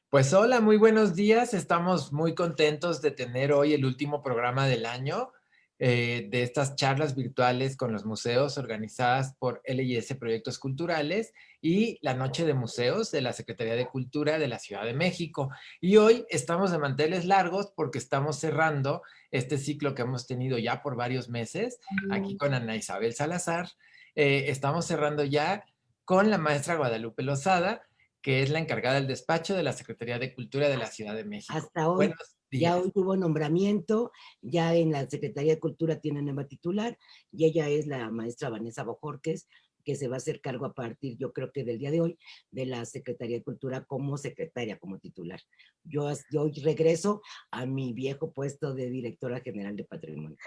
Pues hola, muy buenos días. Estamos muy contentos de tener hoy el último programa del año de estas charlas virtuales con los museos organizadas por LIS Proyectos Culturales y la Noche de Museos de la Secretaría de Cultura de la Ciudad de México. Y hoy estamos de manteles largos porque estamos cerrando este ciclo que hemos tenido ya por varios meses aquí con Ana Isabel Salazar. Estamos cerrando ya con la maestra Guadalupe Lozada, que es la encargada del despacho de la Secretaría de Cultura de la Ciudad de México. Hasta hoy. Buenos Ya días. hoy tuvo nombramiento, ya en la Secretaría de Cultura tiene nueva titular y ella es la maestra Vanessa Bojorquez, que se va a hacer cargo a partir, yo creo que del día de hoy, de la Secretaría de Cultura como secretaria, como titular. Yo hoy regreso a mi viejo puesto de directora general de Patrimonio.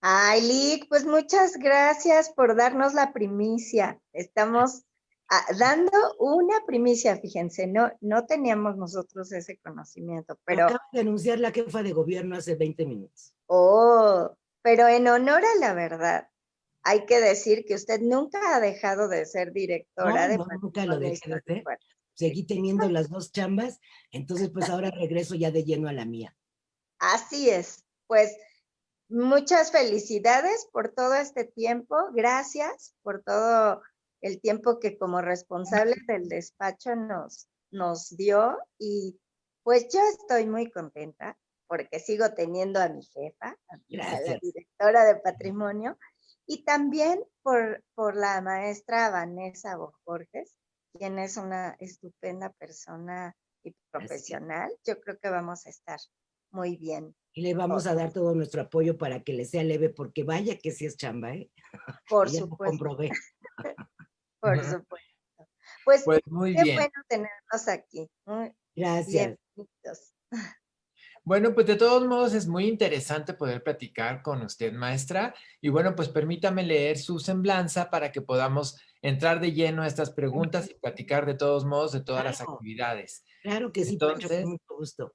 Ay, Lick, pues muchas gracias por darnos la primicia. Estamos dando una primicia, fíjense, no teníamos nosotros ese conocimiento, Lo pero, acaba de anunciar la jefa de gobierno hace 20 minutos. pero en honor a la verdad, hay que decir que usted nunca ha dejado de ser directora No, de no, nunca lo Patrimonio dejé de hacer. Histórico Seguí Artístico. teniendo las dos chambas, entonces pues ahora regreso ya de lleno a la mía. Así es, pues muchas felicidades por todo este tiempo, gracias por todo el tiempo que como responsable del despacho nos dio y pues yo estoy muy contenta porque sigo teniendo a mi jefa, a la Gracias. directora de patrimonio y también por la maestra Vanessa Bojorges, quien es una estupenda persona y Así. profesional. Yo creo que vamos a estar muy bien. Y le vamos a dar todo nuestro apoyo para que le sea leve, porque vaya que sí es chamba, ¿eh? Por Y ya lo supuesto, comprobé. por supuesto. Pues Pues muy qué bien. bueno tenerlos aquí. Muy Gracias. bienvenidos. Bueno, pues de todos modos es muy interesante poder platicar con usted, maestra. Y bueno, pues permítame leer su semblanza para que podamos entrar de lleno a estas preguntas y platicar de todos modos de todas las Claro, actividades. claro que sí, Pancho, con Entonces, mucho gusto.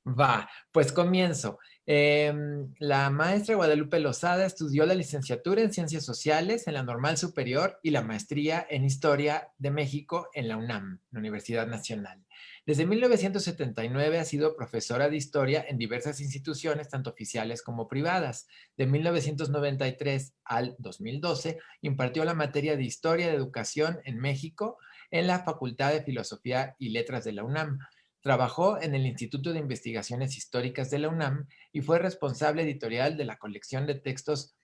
va, pues comienzo. La maestra Guadalupe Lozada estudió la licenciatura en Ciencias Sociales en la Normal Superior y la maestría en Historia de México en la UNAM, la Universidad Nacional. Desde 1979 ha sido profesora de historia en diversas instituciones, tanto oficiales como privadas. De 1993 al 2012 impartió la materia de Historia de Educación en México en la Facultad de Filosofía y Letras de la UNAM. Trabajó en el Instituto de Investigaciones Históricas de la UNAM y fue responsable editorial de la colección de textos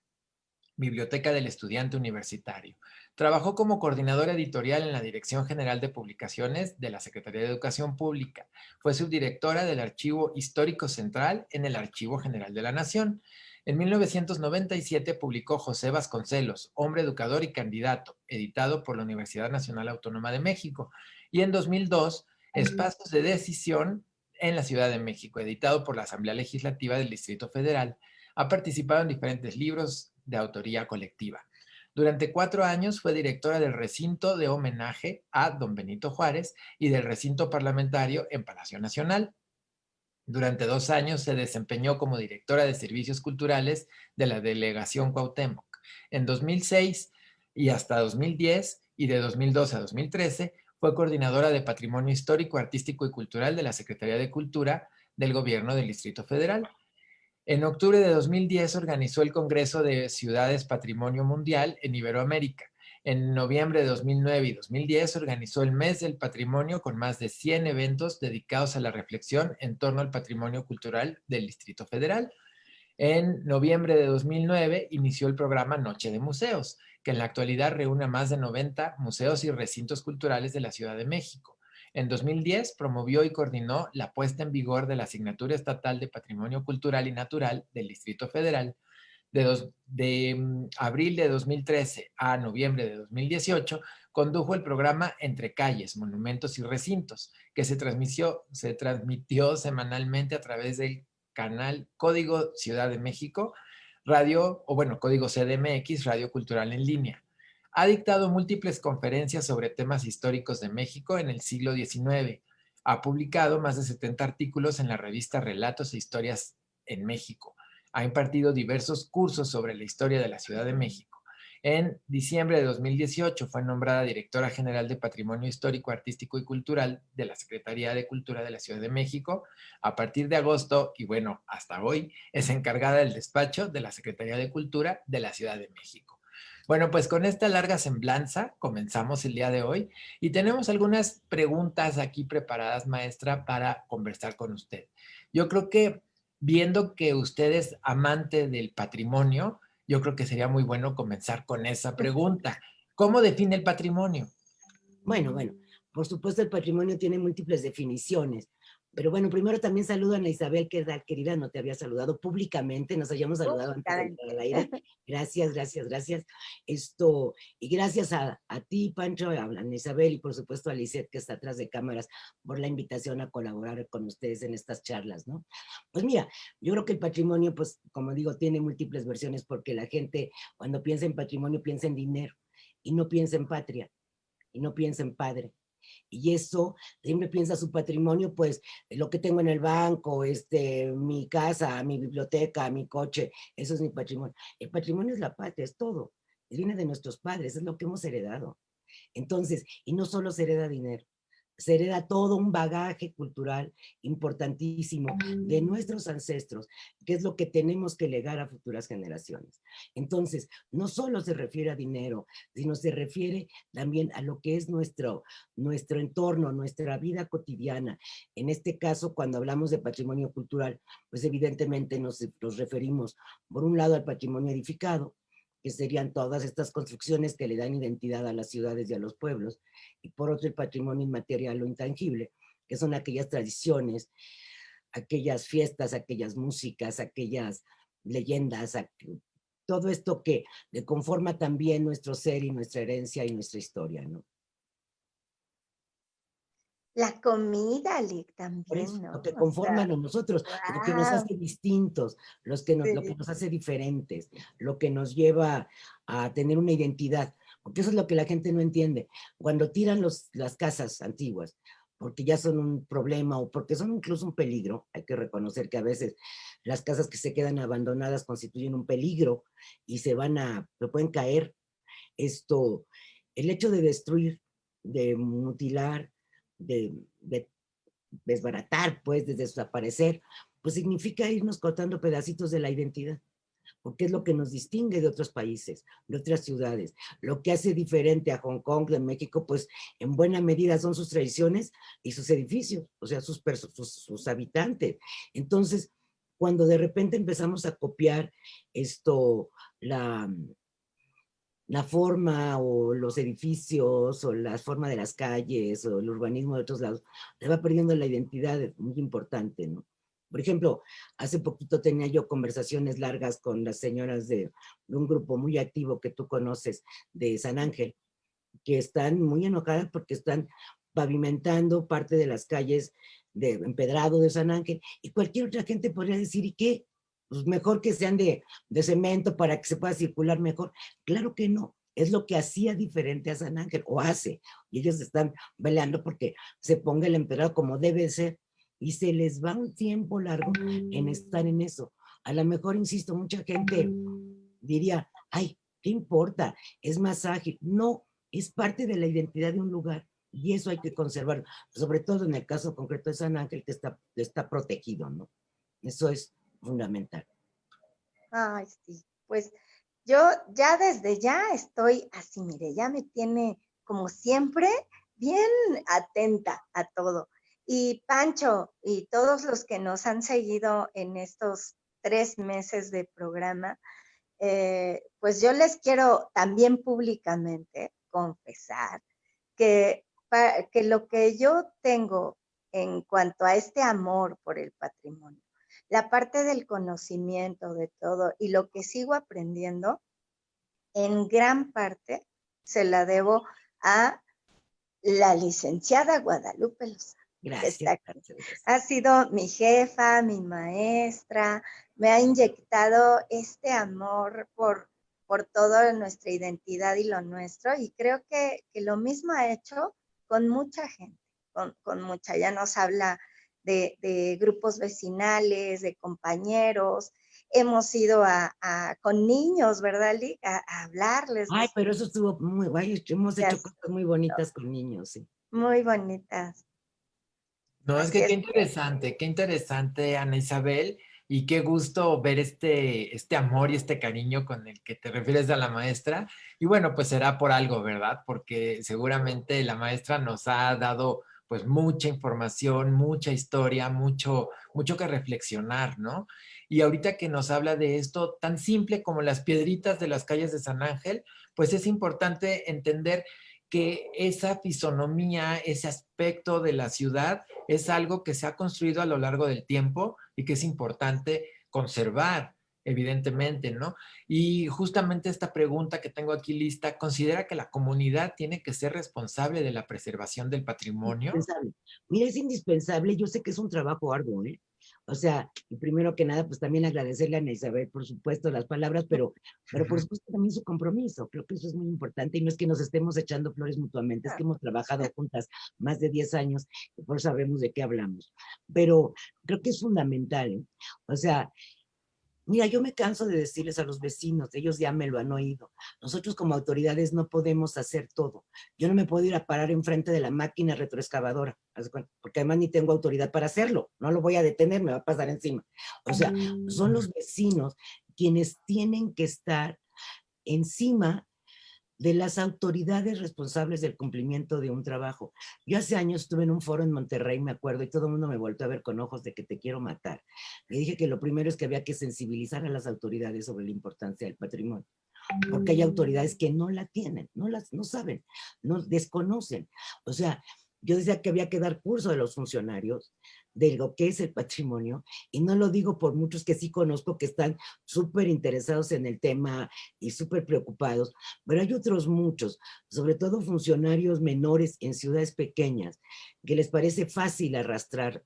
Biblioteca del Estudiante Universitario. Trabajó como coordinadora editorial en la Dirección General de Publicaciones de la Secretaría de Educación Pública. Fue subdirectora del Archivo Histórico Central en el Archivo General de la Nación. En 1997 publicó José Vasconcelos, Hombre Educador y Candidato, editado por la Universidad Nacional Autónoma de México. Y en 2002, Espacios de Decisión en la Ciudad de México, editado por la Asamblea Legislativa del Distrito Federal. Ha participado en diferentes libros de autoría colectiva. Durante 4 años fue directora del recinto de homenaje a don Benito Juárez y del recinto parlamentario en Palacio Nacional. Durante 2 años se desempeñó como directora de servicios culturales de la delegación Cuauhtémoc. En 2006 y hasta 2010 y de 2012 a 2013 fue coordinadora de Patrimonio Histórico, Artístico y Cultural de la Secretaría de Cultura del Gobierno del Distrito Federal. En octubre de 2010 organizó el Congreso de Ciudades Patrimonio Mundial en Iberoamérica. En noviembre de 2009 y 2010 organizó el Mes del Patrimonio con más de 100 eventos dedicados a la reflexión en torno al patrimonio cultural del Distrito Federal. En noviembre de 2009 inició el programa Noche de Museos, que en la actualidad reúne a más de 90 museos y recintos culturales de la Ciudad de México. En 2010 promovió y coordinó la puesta en vigor de la Asignatura Estatal de Patrimonio Cultural y Natural del Distrito Federal. De abril de 2013 a noviembre de 2018, condujo el programa Entre Calles, Monumentos y Recintos, que se transmitió semanalmente a través del canal Código Ciudad de México, radio, o bueno, Código CDMX, Radio Cultural en Línea. Ha dictado múltiples conferencias sobre temas históricos de México en el siglo XIX. Ha publicado más de 70 artículos en la revista Relatos e Historias en México. Ha impartido diversos cursos sobre la historia de la Ciudad de México. En diciembre de 2018 fue nombrada directora general de Patrimonio Histórico, Artístico y Cultural de la Secretaría de Cultura de la Ciudad de México. A partir de agosto, y bueno, hasta hoy, es encargada del despacho de la Secretaría de Cultura de la Ciudad de México. Bueno, pues con esta larga semblanza comenzamos el día de hoy y tenemos algunas preguntas aquí preparadas, maestra, para conversar con usted. Yo creo que viendo que usted es amante del patrimonio, yo creo que sería muy bueno comenzar con esa pregunta. ¿Cómo define el patrimonio? Bueno, por supuesto el patrimonio tiene múltiples definiciones, pero bueno, primero también saludo a Ana Isabel, que es querida, no te había saludado públicamente, nos habíamos saludado antes de entrar al aire. Gracias, gracias, gracias. Y gracias a ti, Pancho, a Ana Isabel y por supuesto a Lisette, que está atrás de cámaras, por la invitación a colaborar con ustedes en estas charlas, ¿no? Pues mira, yo creo que el patrimonio, pues como digo, tiene múltiples versiones porque la gente cuando piensa en patrimonio piensa en dinero y no piensa en patria y no piensa en padre. Y eso, siempre piensa su patrimonio, pues lo que tengo en el banco, mi casa, mi biblioteca, mi coche, eso es mi patrimonio. El patrimonio es la patria, es todo. Viene de nuestros padres, es lo que hemos heredado. Entonces, y no solo se hereda dinero, se hereda todo un bagaje cultural importantísimo de nuestros ancestros, que es lo que tenemos que legar a futuras generaciones. Entonces, no solo se refiere a dinero, sino se refiere también a lo que es nuestro entorno, nuestra vida cotidiana. En este caso, cuando hablamos de patrimonio cultural, pues evidentemente nos referimos, por un lado, al patrimonio edificado, que serían todas estas construcciones que le dan identidad a las ciudades y a los pueblos, y por otro el patrimonio inmaterial o intangible, que son aquellas tradiciones, aquellas fiestas, aquellas músicas, aquellas leyendas, todo esto que conforma también nuestro ser y nuestra herencia y nuestra historia, ¿no? La comida, Lick, Por eso, también, ¿no? lo que O sea, conforman a nosotros, lo que nos wow. hace distintos, lo que Sí. nos hace diferentes, lo que nos lleva a tener una identidad, porque eso es lo que la gente no entiende. Cuando tiran las casas antiguas, porque ya son un problema o porque son incluso un peligro, hay que reconocer que a veces las casas que se quedan abandonadas constituyen un peligro y se pueden caer. El hecho de destruir, de mutilar, de desbaratar, pues, de desaparecer, pues significa irnos cortando pedacitos de la identidad, porque es lo que nos distingue de otros países, de otras ciudades. Lo que hace diferente a Hong Kong, de México, pues en buena medida son sus tradiciones y sus edificios, o sea, sus habitantes. Entonces, cuando de repente empezamos a copiar la, la forma o los edificios o la forma de las calles o el urbanismo de otros lados, le va perdiendo la identidad muy importante, ¿no? Por ejemplo, hace poquito tenía yo conversaciones largas con las señoras de un grupo muy activo que tú conoces de San Ángel, que están muy enojadas porque están pavimentando parte de las calles de empedrado de San Ángel, y cualquier otra gente podría decir, ¿y qué? Pues mejor que sean de cemento para que se pueda circular mejor. Claro que no, es lo que hacía diferente a San Ángel, o hace, y ellos están peleando porque se ponga el empedrado como debe ser, y se les va un tiempo largo en estar en eso. A lo mejor, insisto, mucha gente diría, ay, ¿qué importa? Es más ágil. No, es parte de la identidad de un lugar y eso hay que conservarlo, sobre todo en el caso concreto de San Ángel, que está protegido, ¿no? Eso es fundamental. Ay, sí. Pues yo ya desde ya estoy así, mire, ya me tiene como siempre bien atenta a todo. Y Pancho y todos los que nos han seguido en estos 3 meses de programa, pues yo les quiero también públicamente confesar que, que lo que yo tengo en cuanto a este amor por el patrimonio, la parte del conocimiento de todo y lo que sigo aprendiendo, en gran parte se la debo a la licenciada Guadalupe Lozada, que está Gracias, aquí. gracias. Ha sido mi jefa, mi maestra, me ha inyectado este amor por toda nuestra identidad y lo nuestro, y creo que lo mismo ha hecho con mucha gente, con mucha, ya nos habla de grupos vecinales, de compañeros, hemos ido con niños, ¿verdad, Lick? A hablarles. Ay, pero eso estuvo muy guay. Hemos hecho Yes. cosas muy bonitas con niños, sí. Muy bonitas. No, es Así que es. qué interesante, Ana Isabel, y qué gusto ver este amor y este cariño con el que te refieres a la maestra. Y bueno, pues será por algo, ¿verdad? Porque seguramente la maestra nos ha dado pues mucha información, mucha historia, mucho que reflexionar, ¿no? Y ahorita que nos habla de esto tan simple como las piedritas de las calles de San Ángel, pues es importante entender que esa fisonomía, ese aspecto de la ciudad es algo que se ha construido a lo largo del tiempo y que es importante conservar, evidentemente, ¿no? Y justamente esta pregunta que tengo aquí lista, ¿considera que la comunidad tiene que ser responsable de la preservación del patrimonio? Indispensable. Mira, es indispensable. Yo sé que es un trabajo arduo, ¿eh? O sea, y primero que nada, pues también agradecerle a Ana Isabel, por supuesto, las palabras, pero por supuesto también su compromiso. Creo que eso es muy importante y no es que nos estemos echando flores mutuamente, es que hemos trabajado juntas más de 10 años y por eso sabemos de qué hablamos. Pero creo que es fundamental, ¿eh? O sea, mira, yo me canso de decirles a los vecinos, ellos ya me lo han oído. Nosotros como autoridades no podemos hacer todo. Yo no me puedo ir a parar enfrente de la máquina retroexcavadora, porque además ni tengo autoridad para hacerlo. No lo voy a detener, me va a pasar encima. O sea, son los vecinos quienes tienen que estar encima de las autoridades responsables del cumplimiento de un trabajo. Yo hace años estuve en un foro en Monterrey, me acuerdo, y todo el mundo me volvió a ver con ojos de que te quiero matar. Le dije que lo primero es que había que sensibilizar a las autoridades sobre la importancia del patrimonio, porque hay autoridades que no la tienen, no saben, no desconocen. O sea, yo decía que había que dar curso a los funcionarios de lo que es el patrimonio, y no lo digo por muchos que sí conozco que están súper interesados en el tema y súper preocupados, pero hay otros muchos, sobre todo funcionarios menores en ciudades pequeñas, que les parece fácil arrastrar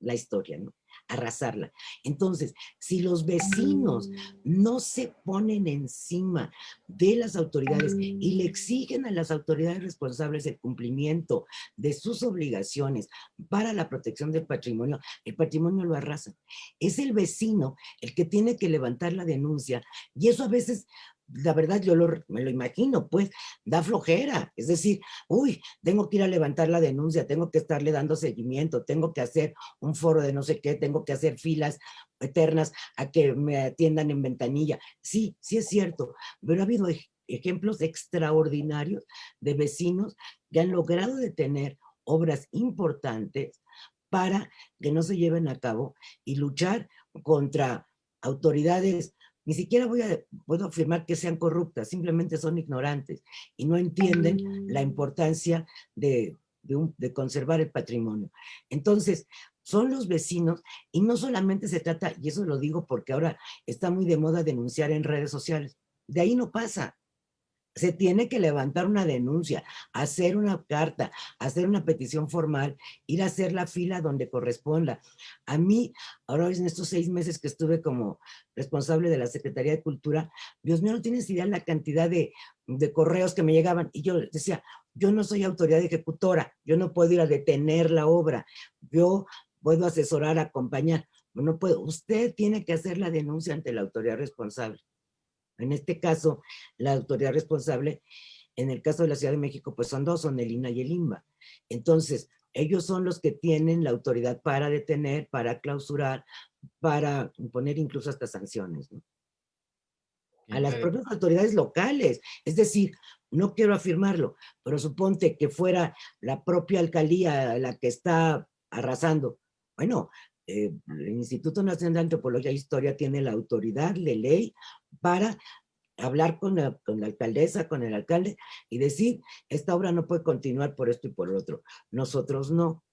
la historia, ¿no? Arrasarla. Entonces, si los vecinos no se ponen encima de las autoridades y le exigen a las autoridades responsables el cumplimiento de sus obligaciones para la protección del patrimonio, el patrimonio lo arrasa. Es el vecino el que tiene que levantar la denuncia, y eso a veces, la verdad, me lo imagino, pues, da flojera. Es decir, uy, tengo que ir a levantar la denuncia, tengo que estarle dando seguimiento, tengo que hacer un foro de no sé qué, tengo que hacer filas eternas a que me atiendan en ventanilla. Sí, sí es cierto, pero ha habido ejemplos extraordinarios de vecinos que han logrado detener obras importantes para que no se lleven a cabo y luchar contra autoridades. Ni siquiera puedo afirmar que sean corruptas, simplemente son ignorantes y no entienden la importancia de conservar el patrimonio. Entonces, son los vecinos, y no solamente se trata, y eso lo digo porque ahora está muy de moda denunciar en redes sociales, de ahí no pasa. Se tiene que levantar una denuncia, hacer una carta, hacer una petición formal, ir a hacer la fila donde corresponda. A mí, ahora en estos 6 meses que estuve como responsable de la Secretaría de Cultura, Dios mío, no tienes idea la cantidad de correos que me llegaban, y yo decía, yo no soy autoridad ejecutora, yo no puedo ir a detener la obra, yo puedo asesorar, acompañar, no puedo. Usted tiene que hacer la denuncia ante la autoridad responsable. En este caso, la autoridad responsable, en el caso de la Ciudad de México, pues son dos, son el INAH y el INBA. Entonces, ellos son los que tienen la autoridad para detener, para clausurar, para imponer incluso hasta sanciones, ¿no? A las propias autoridades locales. Es decir, no quiero afirmarlo, pero suponte que fuera la propia alcaldía la que está arrasando. Bueno, el Instituto Nacional de Antropología e Historia tiene la autoridad de ley para hablar con la alcaldesa, con el alcalde, y decir, esta obra no puede continuar por esto y por lo otro. Nosotros no,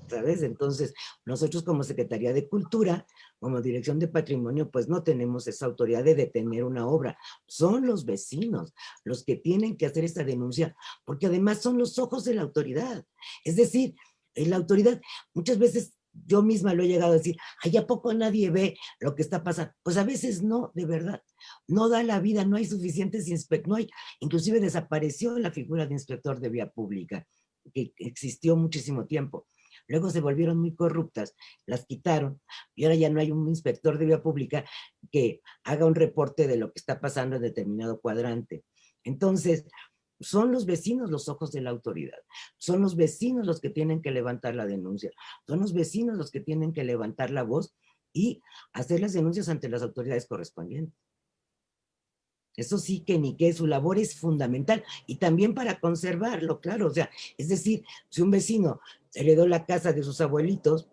¿sabes? Entonces, nosotros como Secretaría de Cultura, como Dirección de Patrimonio, pues no tenemos esa autoridad de detener una obra. Son los vecinos los que tienen que hacer esta denuncia, porque además son los ojos de la autoridad. Es decir, la autoridad muchas veces, yo misma lo he llegado a decir, ay, ¿a poco nadie ve lo que está pasando? Pues a veces no, de verdad. No da la vida, no hay suficientes inspectores, no hay, inclusive desapareció la figura de inspector de vía pública, que existió muchísimo tiempo. luego se volvieron muy corruptas, las quitaron, y ahora ya no hay un inspector de vía pública que haga un reporte de lo que está pasando en determinado cuadrante. Entonces, son los vecinos los ojos de la autoridad, son los vecinos los que tienen que levantar la denuncia, son los vecinos los que tienen que levantar la voz y hacer las denuncias ante las autoridades correspondientes. Eso sí que ni qué, su labor es fundamental y también para conservarlo, claro, o sea, es decir, si un vecino heredó la casa de sus abuelitos,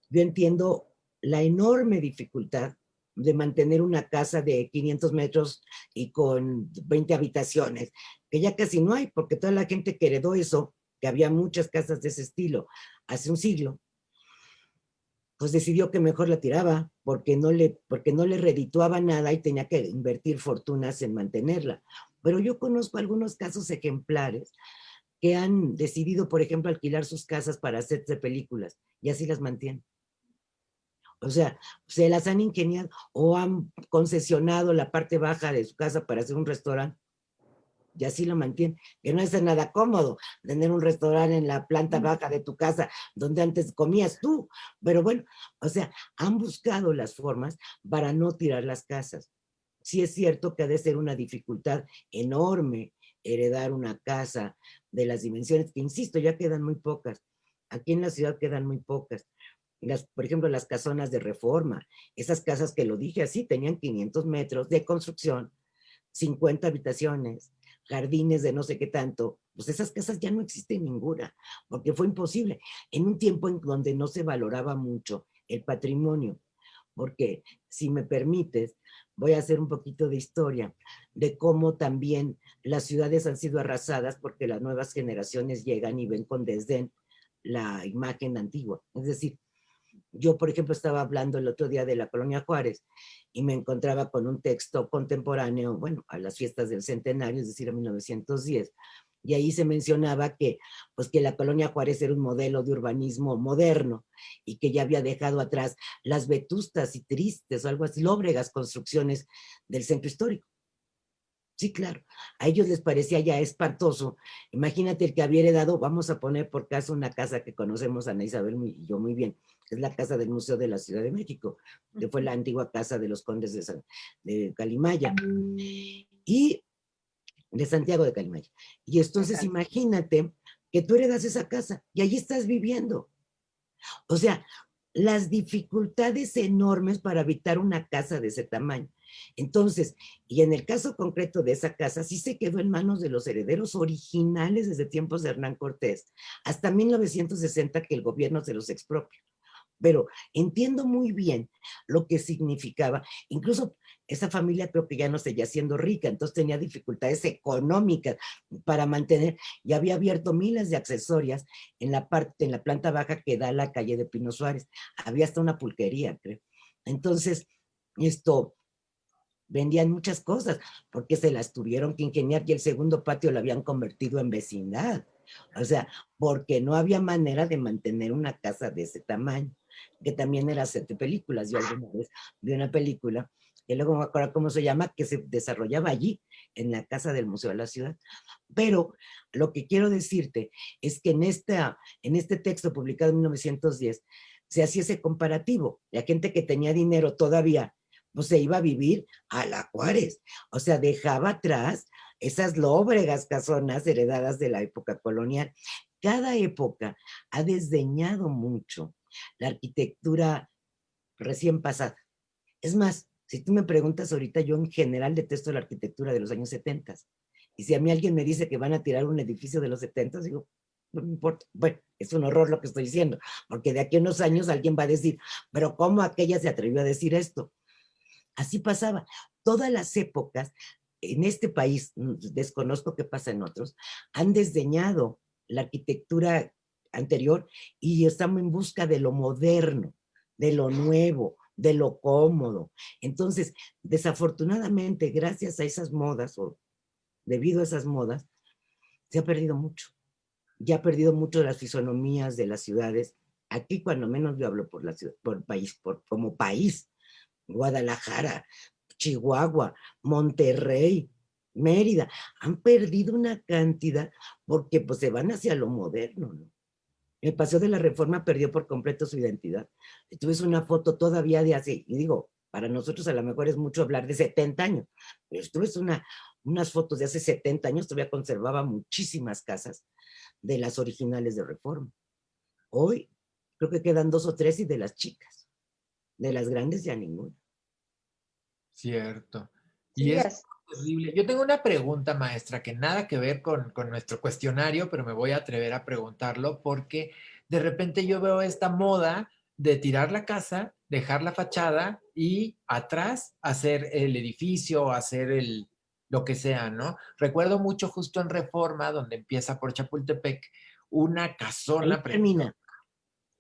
yo entiendo la enorme dificultad de mantener una casa de 500 metros y con 20 habitaciones, que ya casi no hay, porque toda la gente que heredó eso, que había muchas casas de ese estilo hace un siglo, pues decidió que mejor la tiraba, porque no le redituaba nada y tenía que invertir fortunas en mantenerla. Pero yo conozco algunos casos ejemplares que han decidido, por ejemplo, alquilar sus casas para sets de películas y así las mantienen. O sea, se las han ingeniado o han concesionado la parte baja de su casa para hacer un restaurante y así lo mantienen. Que no es nada cómodo tener un restaurante en la planta baja de tu casa donde antes comías tú. Pero bueno, o sea, han buscado las formas para no tirar las casas. Sí es cierto que ha de ser una dificultad enorme heredar una casa de las dimensiones, que insisto, ya quedan muy pocas. Aquí en la ciudad quedan muy pocas. Por ejemplo, las casonas de Reforma, esas casas que lo dije así, tenían 500 metros de construcción, 50 habitaciones, jardines de no sé qué tanto, pues esas casas ya no existen ninguna, porque fue imposible. En un tiempo en donde no se valoraba mucho el patrimonio, porque si me permites, voy a hacer un poquito de historia de cómo también las ciudades han sido arrasadas porque las nuevas generaciones llegan y ven con desdén la imagen antigua. Es decir, yo, por ejemplo, estaba hablando el otro día de la Colonia Juárez y me encontraba con un texto contemporáneo, bueno, a las fiestas del centenario, es decir, a 1910, y ahí se mencionaba que, pues, que la Colonia Juárez era un modelo de urbanismo moderno y que ya había dejado atrás las vetustas y tristes o algo así, lóbregas construcciones del centro histórico. Sí, claro. A ellos les parecía ya espantoso. Imagínate el que había dado, vamos a poner por caso una casa que conocemos Ana Isabel y yo muy bien, es la casa del Museo de la Ciudad de México, que fue la antigua casa de los condes de Calimaya y de Santiago de Calimaya. Y entonces imagínate que tú heredas esa casa y allí estás viviendo. O sea, las dificultades enormes para habitar una casa de ese tamaño. Entonces, y en el caso concreto de esa casa, sí se quedó en manos de los herederos originales desde tiempos de Hernán Cortés, hasta 1960 que el gobierno se los expropió. Pero entiendo muy bien lo que significaba. Incluso esa familia creo que ya no seguía siendo rica, entonces tenía dificultades económicas para mantener, y había abierto miles de accesorias en la planta baja que da a la calle de Pino Suárez. Había hasta una pulquería, creo. Entonces, vendían muchas cosas, porque se las tuvieron que ingeniar y el segundo patio lo habían convertido en vecindad. O sea, porque no había manera de mantener una casa de ese tamaño, que también era set de películas. Yo alguna vez vi una película, que luego no me acuerdo cómo se llama, que se desarrollaba allí, en la casa del Museo de la Ciudad. Pero lo que quiero decirte es que en este texto publicado en 1910, se hacía ese comparativo. La gente que tenía dinero todavía, pues se iba a vivir a la Juárez. O sea, dejaba atrás esas lóbregas casonas heredadas de la época colonial. Cada época ha desdeñado mucho la arquitectura recién pasada. Es más, si tú me preguntas ahorita, yo en general detesto la arquitectura de los años 70. Y si a mí alguien me dice que van a tirar un edificio de los 70, digo, no me importa. Bueno, es un horror lo que estoy diciendo, porque de aquí a unos años alguien va a decir, pero ¿cómo aquella se atrevió a decir esto? Así pasaba. Todas las épocas en este país, desconozco qué pasa en otros, han desdeñado la arquitectura anterior y estamos en busca de lo moderno, de lo nuevo, de lo cómodo. Entonces, desafortunadamente, gracias a esas modas o debido a esas modas, se ha perdido mucho. Ya ha perdido mucho de las fisonomías de las ciudades. Aquí, cuando menos yo hablo por la ciudad, por país, como país, Guadalajara, Chihuahua, Monterrey, Mérida, han perdido una cantidad porque pues se van hacia lo moderno, ¿no? El Paseo de la Reforma perdió por completo su identidad. Tú ves una foto todavía de así, y digo, para nosotros a lo mejor es mucho hablar de 70 años, pero tú ves unas fotos de hace 70 años, todavía conservaba muchísimas casas de las originales de Reforma. Hoy creo que quedan 2 o 3 y de las chicas, de las grandes ya ninguna. Cierto. Y Sí, es es. terrible. Yo tengo una pregunta, maestra, que nada que ver con nuestro cuestionario, pero me voy a atrever a preguntarlo porque de repente yo veo esta moda de tirar la casa, dejar la fachada y atrás hacer el edificio, hacer lo que sea, ¿no? Recuerdo mucho justo en Reforma, donde empieza por Chapultepec, una Ahí casona termina,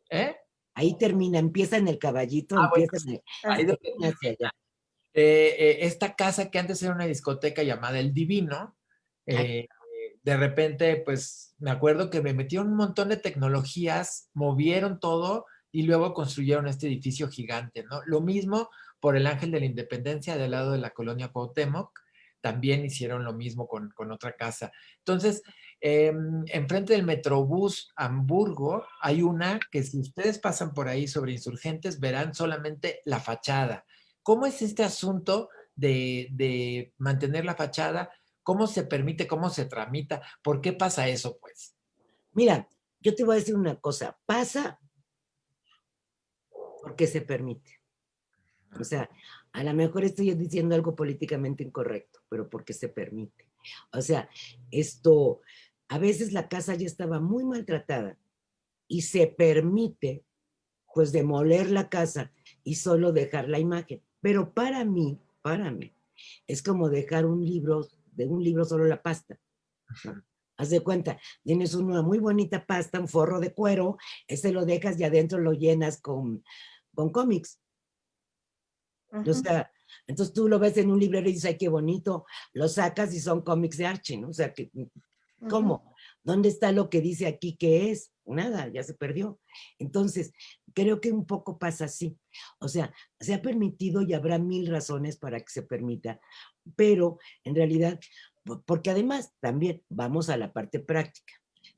¿eh? ahí termina, empieza en el Caballito, Ah, bueno, empieza sí, Ah, ahí donde termina hacia allá. esta casa que antes era una discoteca llamada El Divino, Ay, eh, de repente, pues me acuerdo que me metieron un montón de tecnologías, movieron todo y luego construyeron este edificio gigante, ¿no? Lo mismo por el Ángel de la Independencia del lado de la colonia Cuauhtémoc, también hicieron lo mismo con otra casa. Entonces, enfrente del Metrobús Hamburgo hay una que si ustedes pasan por ahí sobre Insurgentes verán solamente la fachada. ¿Cómo es este asunto de mantener la fachada? ¿Cómo se permite? ¿Cómo se tramita? ¿Por qué pasa eso, pues? mira, yo te voy a decir una cosa, pasa porque se permite. O sea, a lo mejor estoy diciendo algo políticamente incorrecto, pero porque se permite. O sea, esto, a veces la casa ya estaba muy maltratada y se permite, pues, demoler la casa y solo dejar la imagen. Pero para mí, es como dejar de un libro solo la pasta, ¿no? Haz de cuenta, tienes una muy bonita pasta, un forro de cuero, ese lo dejas y adentro lo llenas con cómics. O ujú, sea, entonces tú lo ves en un librero y dices, ay, qué bonito, lo sacas y son cómics de Archie, ¿no? O sea, ujú. ¿cómo? ¿Dónde está lo que dice aquí que es? Nada, ya se perdió. Entonces, creo que un poco pasa así. O sea, se ha permitido y habrá mil razones para que se permita, pero en realidad, porque además también vamos a la parte práctica.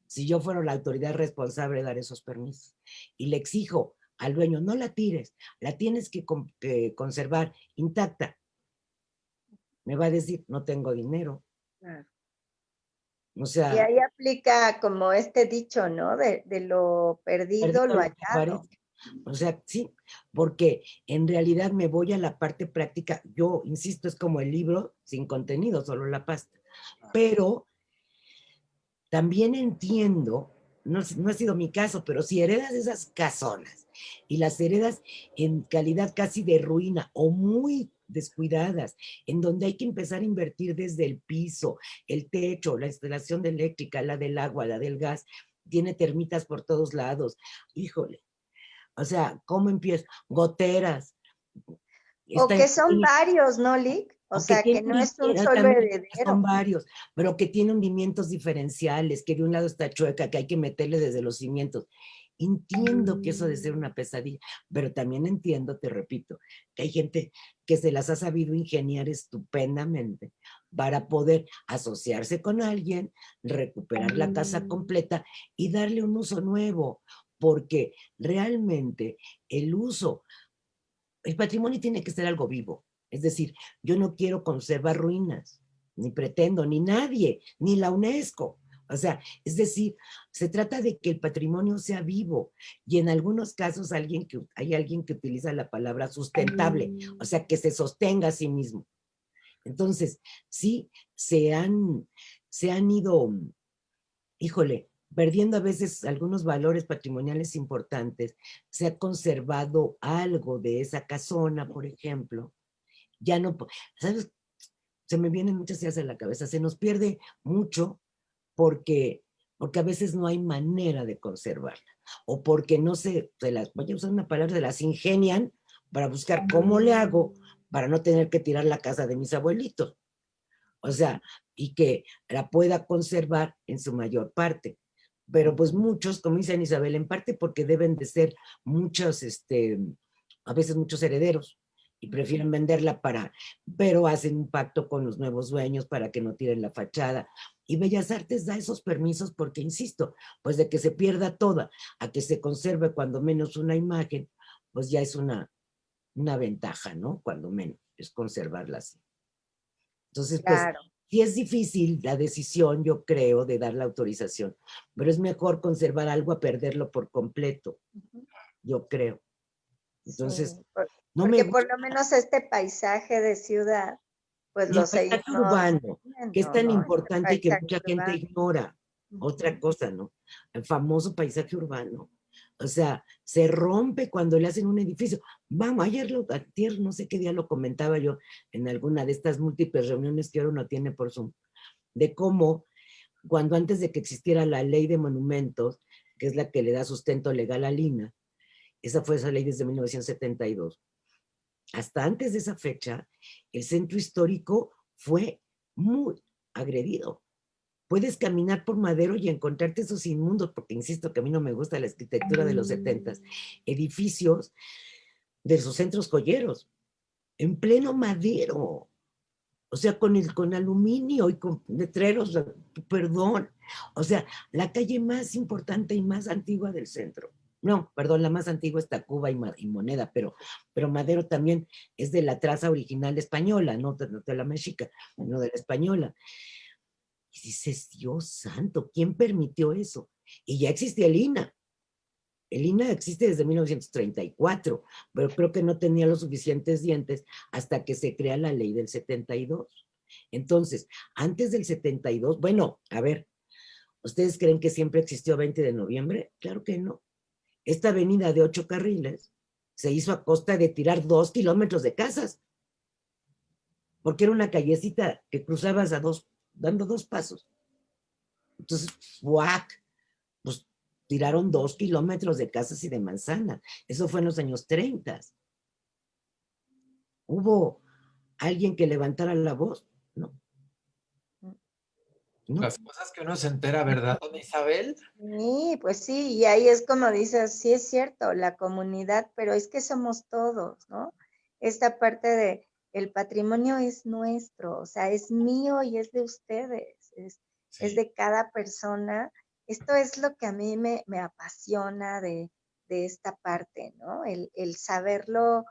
Si yo fuera la autoridad responsable de dar esos permisos y le exijo al dueño, no la tires, la tienes que conservar intacta, me va a decir, no tengo dinero. Claro. O Y sea, ahí aplica como este dicho, ¿no? De lo perdido, perdido lo lo que hallado. parece. O sea, sí, porque en realidad me voy a la parte práctica. Yo, insisto, es como el libro sin contenido, solo la pasta. Pero también entiendo, no ha sido mi caso, pero si heredas esas casonas y las heredas en calidad casi de ruina o muy descuidadas, en donde hay que empezar a invertir desde el piso, el techo, la instalación de eléctrica, la del agua, la del gas, tiene termitas por todos lados. Híjole, o sea, ¿cómo empiezo? Goteras. O Está que son varios, ¿no, Lick? O o que sea, que no tienen, es un solo también son heredero. varios, pero que tiene hundimientos diferenciales, que de un lado está chueca, que hay que meterle desde los cimientos. Entiendo que eso de ser una pesadilla, pero también entiendo, te repito, que hay gente que se las ha sabido ingeniar estupendamente para poder asociarse con alguien, recuperar la casa completa y darle un uso nuevo, porque realmente el uso, el patrimonio tiene que ser algo vivo. Es decir, yo no quiero conservar ruinas, ni pretendo, ni nadie, ni la UNESCO. O sea, es decir, se trata de que el patrimonio sea vivo y en algunos casos hay alguien que utiliza la palabra sustentable, o sea, que se sostenga a sí mismo. Entonces, sí, se han ido, híjole, perdiendo a veces algunos valores patrimoniales importantes. Se ha conservado algo de esa casona, por ejemplo. Ya no, ¿sabes? Se me vienen muchas ideas a la cabeza. Se nos pierde mucho porque, porque a veces no hay manera de conservarla. O porque no se las, voy a usar una palabra, se las ingenian para buscar cómo le hago para no tener que tirar la casa de mis abuelitos. O sea, y que la pueda conservar en su mayor parte. Pero pues muchos, como dice Isabel, en parte porque deben de ser muchos, a veces muchos herederos. y prefieren venderla pero hacen un pacto con los nuevos dueños para que no tiren la fachada. Y Bellas Artes da esos permisos porque, insisto, pues de que se pierda toda a que se conserve cuando menos una imagen, pues ya es una ventaja, ¿no? Cuando menos, es conservarla así. Entonces, pues, Claro. sí es difícil la decisión, yo creo, de dar la autorización, pero es mejor conservar algo a perderlo por completo, yo creo. Entonces, Sí, no me porque por gusta. lo menos este paisaje de ciudad, pues Y el lo paisaje seguimos urbano, que es viendo, tan ¿no? Este importante y que paisaje mucha gente urbano. ignora. Otra cosa, ¿no? El famoso paisaje urbano. O sea, se rompe cuando le hacen un edificio. Vamos, ayer, no sé qué día lo comentaba yo en alguna de estas múltiples reuniones que ahora uno tiene por Zoom, de cómo cuando antes de que existiera la ley de monumentos, que es la que le da sustento legal a Lina, esa fue esa ley desde 1972, hasta antes de esa fecha, el centro histórico fue muy agredido. Puedes caminar por Madero y encontrarte esos inmundos, porque insisto que a mí no me gusta la arquitectura de los 70s, edificios de sus centros joyeros, en pleno Madero, o sea, con aluminio y con letreros, perdón, o sea, la calle más importante y más antigua del centro. No, perdón, la más antigua está Cuba y Moneda, pero Madero también es de la traza original española, no de la mexica, no de la española. Y dices, Dios santo, ¿quién permitió eso? Y ya existía el INAH. El INAH existe desde 1934, pero creo que no tenía los suficientes dientes hasta que se crea la ley del 72. Entonces, antes del 72, bueno, a ver, ¿ustedes creen que siempre existió 20 de noviembre? Claro que no. Esta avenida de 8 carriles se hizo a costa de tirar 2 kilómetros de casas, porque era una callecita que cruzabas dando 2 pasos. Entonces, ¡guac! Pues tiraron 2 kilómetros de casas y de manzanas. Eso fue en los años 30. ¿Hubo alguien que levantara la voz? No, no. Las cosas que uno se entera, ¿verdad, don Isabel? Sí, pues sí, y ahí es como dices, sí es cierto, la comunidad, pero es que somos todos, ¿no? Esta parte de el patrimonio es nuestro, o sea, es mío y es de ustedes, es Sí. de cada persona. Esto es lo que a mí me apasiona de esta parte, ¿no? El saberlo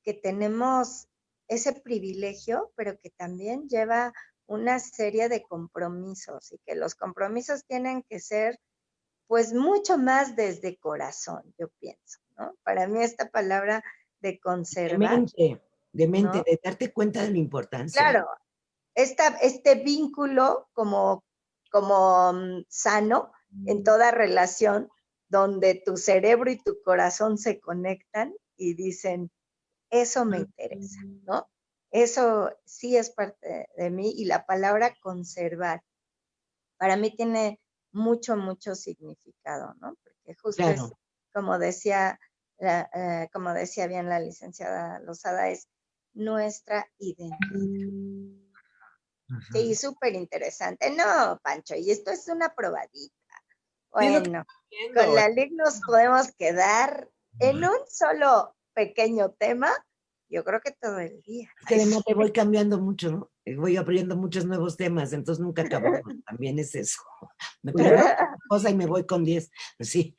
que tenemos ese privilegio, pero que también lleva una serie de compromisos y que los compromisos tienen que ser pues mucho más desde corazón, yo pienso, ¿no? Para mí esta palabra de conservar, De mente, ¿no? de darte cuenta de la importancia. Claro, este vínculo como sano en toda relación, donde tu cerebro y tu corazón se conectan y dicen, eso me interesa, ¿no? Eso sí es parte de mí y la palabra conservar para mí tiene mucho, mucho significado, ¿no? Porque justo es, Claro, como como decía bien la licenciada Lozada, es nuestra identidad. Sí, Ujú. súper interesante. No, Pancho, y esto es una probadita. Sí, es lo que Bueno, estoy con viendo. la LIC nos podemos quedar en un solo pequeño tema, yo creo que todo el día. es que además te voy cambiando mucho, ¿no? Voy abriendo muchos nuevos temas, entonces nunca acabamos. También es eso. Me pregunto una cosa y me voy con 10. Sí,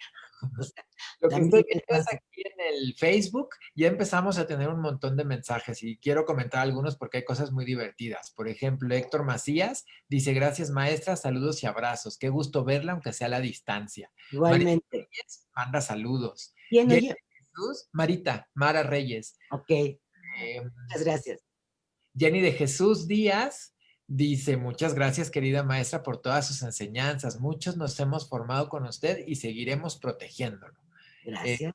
o sea, Lo que estoy también me viendo es pasa. aquí en el Facebook, ya empezamos a tener un montón de mensajes y quiero comentar algunos porque hay cosas muy divertidas. Por ejemplo, Héctor Macías dice, gracias maestra, saludos y abrazos. Qué gusto verla, aunque sea a la distancia. Marita Igualmente. Reyes manda saludos. ¿Quién Jenny oye? de Jesús, Marita, Mara Reyes. Ok, Eh, muchas gracias. Jenny de Jesús Díaz dice, muchas gracias querida maestra por todas sus enseñanzas. Muchos nos hemos formado con usted y seguiremos protegiéndolo. Eh, Gracias.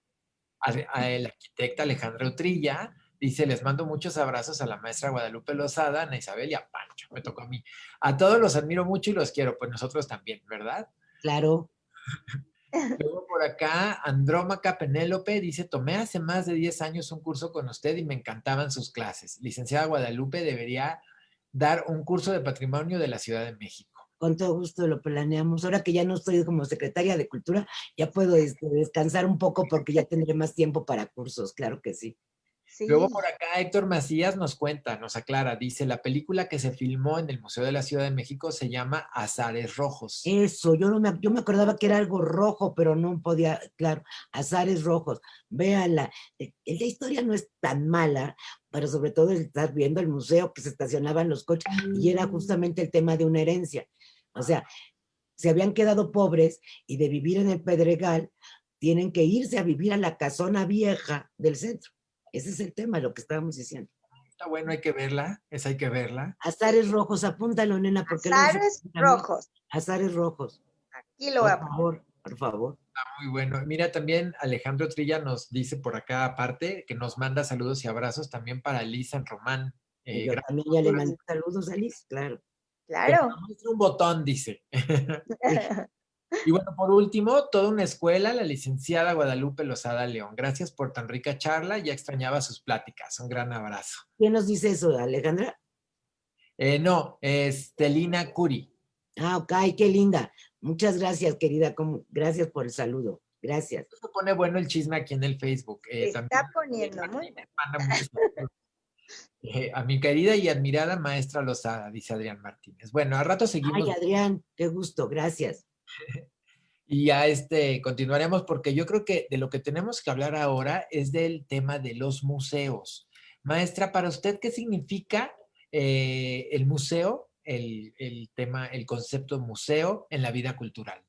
el arquitecta Alejandro Utrilla dice, les mando muchos abrazos a la maestra Guadalupe Lozada, a Ana Isabel y a Pancho, me tocó a mí. A todos los admiro mucho y los quiero, pues nosotros también, ¿verdad? Claro. Luego por acá, Andrómaca Penélope dice, tomé hace más de 10 años un curso con usted y me encantaban sus clases. Licenciada Guadalupe debería dar un curso de patrimonio de la Ciudad de México. Con todo gusto lo planeamos. Ahora que ya no estoy como secretaria de Cultura, ya puedo descansar un poco porque ya tendré más tiempo para cursos, claro que sí. Luego Sí. por acá Héctor Macías nos cuenta, nos aclara, dice, la película que se filmó en el Museo de la Ciudad de México se llama Azares Rojos. Eso, yo me acordaba que era algo rojo, pero no podía, claro, azares rojos. Véanla. La historia no es tan mala, pero sobre todo el estar viendo el museo que se estacionaban los coches y era justamente el tema de una herencia. O sea, se habían quedado pobres y de vivir en el Pedregal tienen que irse a vivir a la casona vieja del centro. Ese es el tema, lo que estábamos diciendo. Está bueno, hay que verla, esa hay que verla. Azares rojos, apúntalo, nena, porque luego se Azares también. rojos. Azares rojos, Aquí lo voy por a poner. favor, por favor. Muy bueno. Mira, también Alejandro Trilla nos dice por acá aparte que nos manda saludos y abrazos también para Liz en Román. Y yo Gracias también ya le por mandé saludos a Liz, claro. que Claro. nos muestre un botón, dice. Sí. Y bueno, por último, toda una escuela, la licenciada Guadalupe Lozada León. Gracias por tan rica charla, ya extrañaba sus pláticas. Un gran abrazo. ¿Quién nos dice eso, Alejandra? No, es Telina Curi. Ah, ok, qué linda. Muchas gracias, querida. Gracias por el saludo. Gracias. Se pone bueno el chisme aquí en el Facebook. Se También está poniendo muy bueno. manda muchos saludos. A mi querida y admirada maestra Lozada, dice Adrián Martínez. Bueno, al rato seguimos. Ay, Adrián, qué gusto, gracias. Y ya continuaremos porque yo creo que de lo que tenemos que hablar ahora es del tema de los museos. Maestra, para usted, ¿qué significa el museo, el tema, el concepto museo en la vida cultural?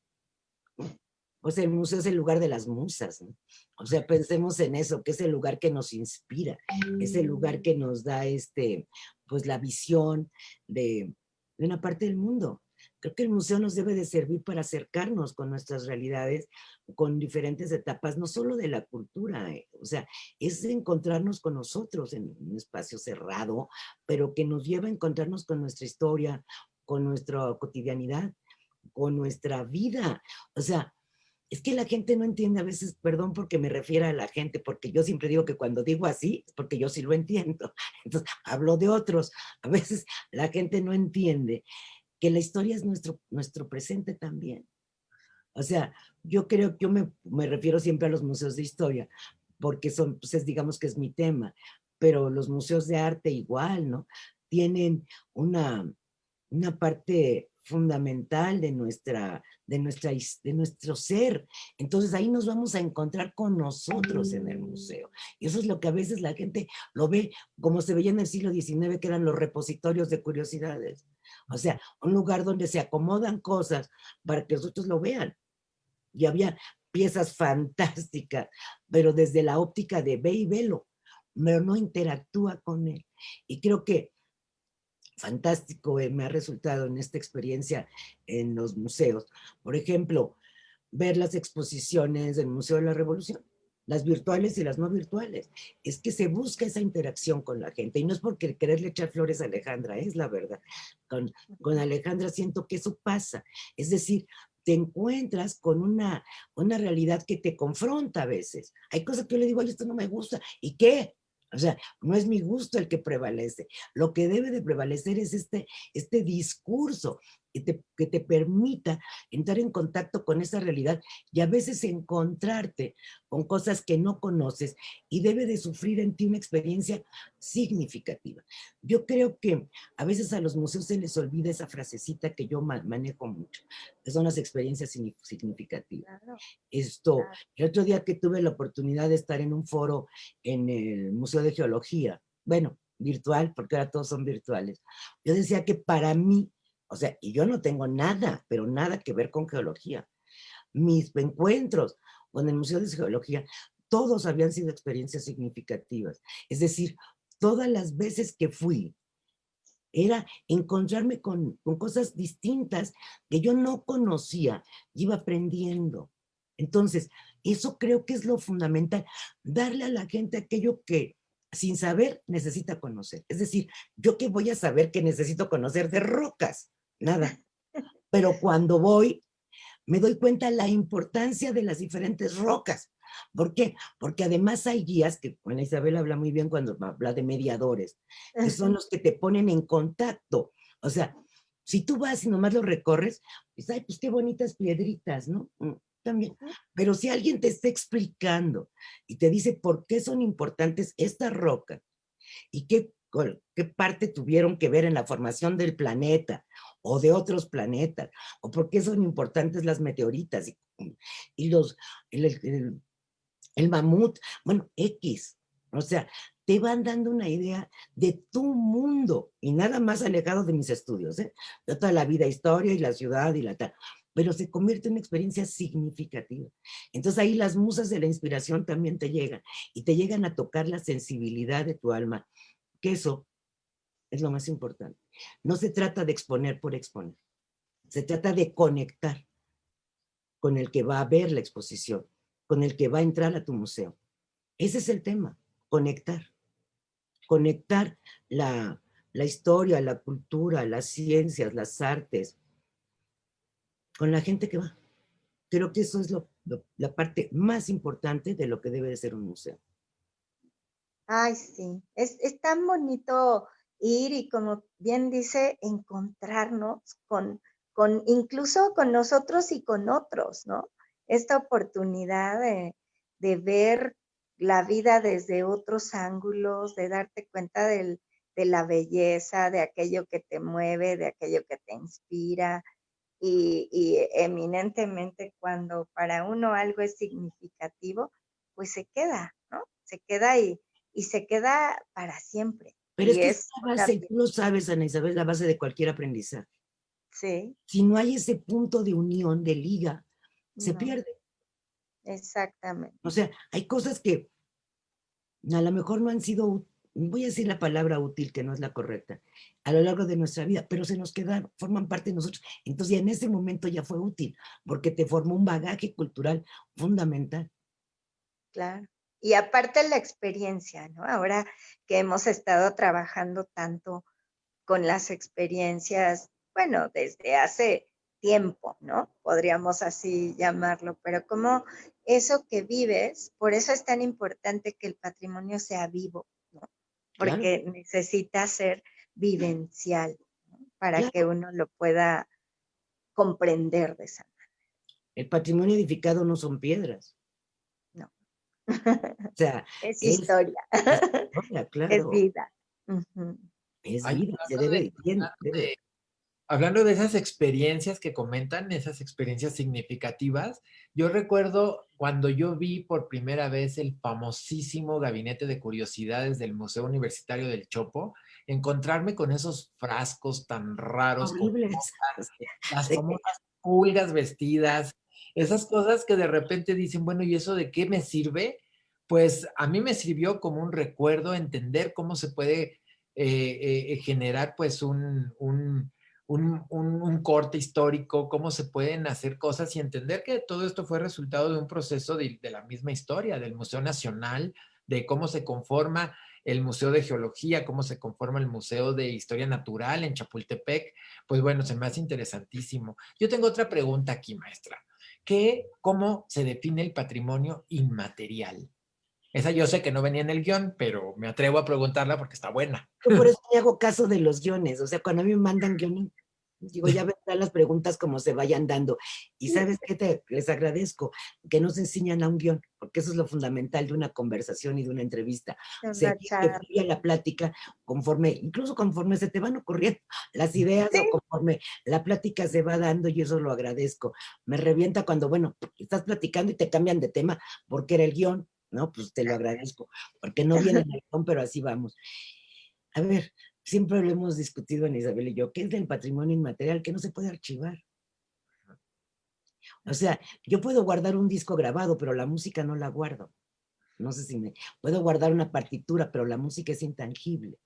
Pues el museo es el lugar de las musas, ¿no? O sea, pensemos en eso, que es el lugar que nos inspira, es el lugar que nos da pues la visión de una parte del mundo. Creo que el museo nos debe de servir para acercarnos con nuestras realidades, con diferentes etapas, no solo de la cultura, o sea, es encontrarnos con nosotros en un espacio cerrado, pero que nos lleva a encontrarnos con nuestra historia, con nuestra cotidianidad, con nuestra vida. O sea, es que la gente no entiende a veces, perdón porque me refiero a la gente, porque yo siempre digo que cuando digo así es porque yo sí lo entiendo. Entonces, hablo de otros. A veces la gente no entiende que la historia es nuestro presente también. O sea, yo me refiero siempre a los museos de historia, porque son, pues digamos que es mi tema, pero los museos de arte igual, ¿no? Tienen una parte fundamental de nuestro ser. Entonces ahí nos vamos a encontrar con nosotros en el museo. Y eso es lo que a veces la gente lo ve como se veía en el siglo XIX, que eran los repositorios de curiosidades. O sea, un lugar donde se acomodan cosas para que los otros lo vean. Y había piezas fantásticas, pero desde la óptica de ve y velo, pero no interactúa con él. Y creo que fantástico me ha resultado en esta experiencia en los museos. Por ejemplo, ver las exposiciones del Museo de la Revolución, las virtuales y las no virtuales. Es que se busca esa interacción con la gente. Y no es porque quererle echar flores a Alejandra, es la verdad. Con Alejandra siento que eso pasa. Es decir, te encuentras con una realidad que te confronta a veces. Hay cosas que yo le digo, ay, esto no me gusta. ¿Y qué? O sea, no es mi gusto el que prevalece. Lo que debe de prevalecer es este discurso que te permita entrar en contacto con esa realidad y a veces encontrarte con cosas que no conoces y debe de sufrir en ti una experiencia significativa. Yo creo que a veces a los museos se les olvida esa frasecita que yo manejo mucho, que son las experiencias significativas. Claro, Claro. claro. El otro día que tuve la oportunidad de estar en un foro en el Museo de Geología, bueno, virtual, porque ahora todos son virtuales, yo decía que para mí, o sea, y yo no tengo nada, pero nada que ver con geología. Mis encuentros con el Museo de Geología, todos habían sido experiencias significativas. Es decir, todas las veces que fui, era encontrarme con cosas distintas que yo no conocía, iba aprendiendo. Entonces, eso creo que es lo fundamental, darle a la gente aquello que sin saber necesita conocer. Es decir, yo qué voy a saber que necesito conocer de rocas, nada. Pero cuando voy, me doy cuenta la importancia de las diferentes rocas. ¿Por qué? Porque además hay guías, que bueno, Isabel habla muy bien cuando habla de mediadores, que son los que te ponen en contacto. O sea, si tú vas y nomás lo recorres, pues, ay, pues qué bonitas piedritas, ¿no? también. Pero si alguien te está explicando y te dice por qué son importantes estas rocas y qué parte tuvieron que ver en la formación del planeta o de otros planetas, o por qué son importantes las meteoritas y el mamut, bueno, X. O sea, te van dando una idea de tu mundo y nada más alejado de mis estudios, ¿eh? De toda la vida, historia y la ciudad y la tal. Pero se convierte en una experiencia significativa. Entonces ahí las musas de la inspiración también te llegan y te llegan a tocar la sensibilidad de tu alma, que eso es lo más importante. No se trata de exponer por exponer, se trata de conectar con el que va a ver la exposición, con el que va a entrar a tu museo. Ese es el tema, conectar. Conectar la historia, la cultura, las ciencias, las artes, con la gente que va. Creo que eso es la parte más importante de lo que debe de ser un museo. Ay, sí, es tan bonito ir y como bien dice, encontrarnos incluso con nosotros y con otros, ¿no? Esta oportunidad de ver la vida desde otros ángulos, de darte cuenta de la belleza, de aquello que te mueve, de aquello que te inspira. Y eminentemente cuando para uno algo es significativo, pues se queda, ¿no? Se queda y se queda para siempre. Pero es Y que es es la base, tú lo sabes, Ana Isabel, la base de cualquier aprendizaje. sí, Si no hay ese punto de unión, de liga, se no, pierde. exactamente. O sea, hay cosas que a lo mejor no han sido, voy a decir la palabra útil, que no es la correcta, a lo largo de nuestra vida, pero se nos quedaron, forman parte de nosotros. Entonces ya en ese momento ya fue útil, porque te formó un bagaje cultural fundamental. Claro. Y aparte la experiencia, ¿no? Ahora que hemos estado trabajando tanto con las experiencias, bueno, desde hace tiempo, ¿no? Podríamos así llamarlo, pero como eso que vives, por eso es tan importante que el patrimonio sea vivo, ¿no? Claro, Porque necesita ser vivencial, ¿no? Para que claro. uno lo pueda comprender de esa El patrimonio edificado no son piedras. manera, O ¿no? sea, Es es historia, historia, es claro. vida. Ujú. Es Ay, vida, se debe, bien, debe. hablando de esas experiencias que comentan, esas experiencias significativas, yo recuerdo cuando yo vi por primera vez el famosísimo Gabinete de Curiosidades del Museo Universitario del Chopo, encontrarme con esos frascos tan raros, con Horribles. las Sí, famosas pulgas vestidas, esas cosas que de repente dicen, bueno, ¿y eso de qué me sirve? Pues a mí me sirvió como un recuerdo, entender cómo se puede generar pues un corte histórico, cómo se pueden hacer cosas y entender que todo esto fue resultado de un proceso de la misma historia, del Museo Nacional, de cómo se conforma el Museo de Geología, cómo se conforma el Museo de Historia Natural en Chapultepec. Pues bueno, se me hace interesantísimo. Yo tengo otra pregunta aquí, maestra. ¿Cómo se define el patrimonio inmaterial? Esa yo sé que no venía en el guión, pero me atrevo a preguntarla porque está buena. yo por eso me hago caso de los guiones. O sea, cuando a mí me mandan guiones, digo, ya vendrán las preguntas como se vayan dando. Y ¿sabes qué? Les agradezco que nos enseñan a un guión, porque eso es lo fundamental de una conversación y de una entrevista. Una Seguir que charla. fluya la plática conforme, incluso conforme se te van ocurriendo las ideas Sí, o conforme la plática se va dando, y eso lo agradezco. Me revienta cuando, bueno, estás platicando y te cambian de tema porque era el guión, ¿no? Pues te lo agradezco, porque no viene en el guión, pero así vamos. A ver, siempre lo hemos discutido en Isabel y yo, ¿qué es del patrimonio inmaterial que no se puede archivar? O sea, yo puedo guardar un disco grabado, pero la música no la guardo. No sé si me... Puedo guardar una partitura, pero la música es intangible.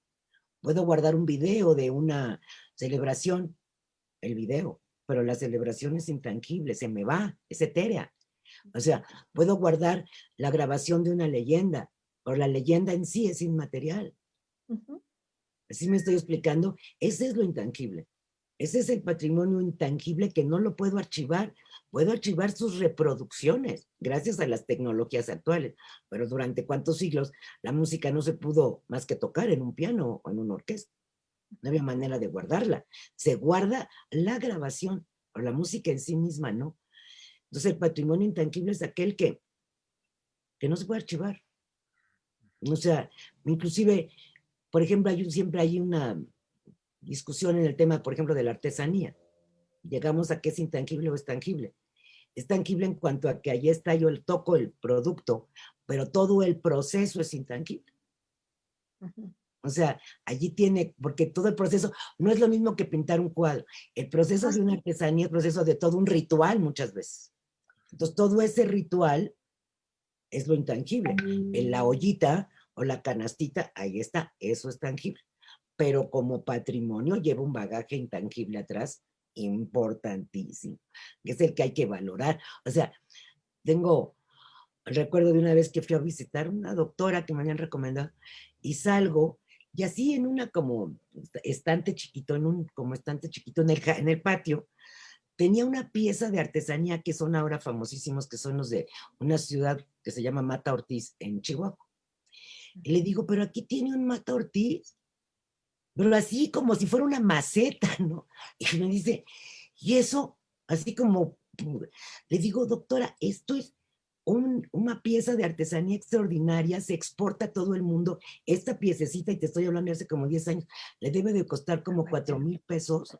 Puedo guardar un video de una celebración, el video, pero la celebración es intangible, se me va, es etérea. O sea, puedo guardar la grabación de una leyenda, pero la leyenda en sí es inmaterial. ujú, ¿Así me estoy explicando? Ese es lo intangible. Ese es el patrimonio intangible que no lo puedo archivar. Puedo archivar sus reproducciones gracias a las tecnologías actuales. Pero durante cuántos siglos la música no se pudo más que tocar en un piano o en una orquesta. No había manera de guardarla. Se guarda la grabación, pero la música en sí misma no. Entonces el patrimonio intangible es aquel que no se puede archivar. O sea, inclusive, por ejemplo, siempre hay una discusión en el tema, por ejemplo, de la artesanía. Llegamos a qué es intangible o es tangible. Es tangible en cuanto a que allí está, yo toco el producto, pero todo el proceso es intangible. O sea, allí tiene, porque todo el proceso no es lo mismo que pintar un cuadro. El proceso de una artesanía es el proceso de todo un ritual muchas veces. Entonces, todo ese ritual es lo intangible. En la ollita o la canastita, ahí está, eso es tangible. Pero como patrimonio lleva un bagaje intangible atrás importantísimo, que es el que hay que valorar. O sea, tengo recuerdo de una vez que fui a visitar una doctora que me habían recomendado y salgo y así en una como estante chiquito, como estante chiquito en el patio, tenía una pieza de artesanía que son ahora famosísimos, que son los de una ciudad que se llama Mata Ortiz en Chihuahua. Y le digo, pero aquí tiene un Mata Ortiz, pero así como si fuera una maceta, ¿no? Y me dice, y eso, así como, le digo, doctora, esto es una pieza de artesanía extraordinaria, se exporta a todo el mundo. Esta piececita, y te estoy hablando de hace como 10 años, le debe de costar como 4,000 pesos.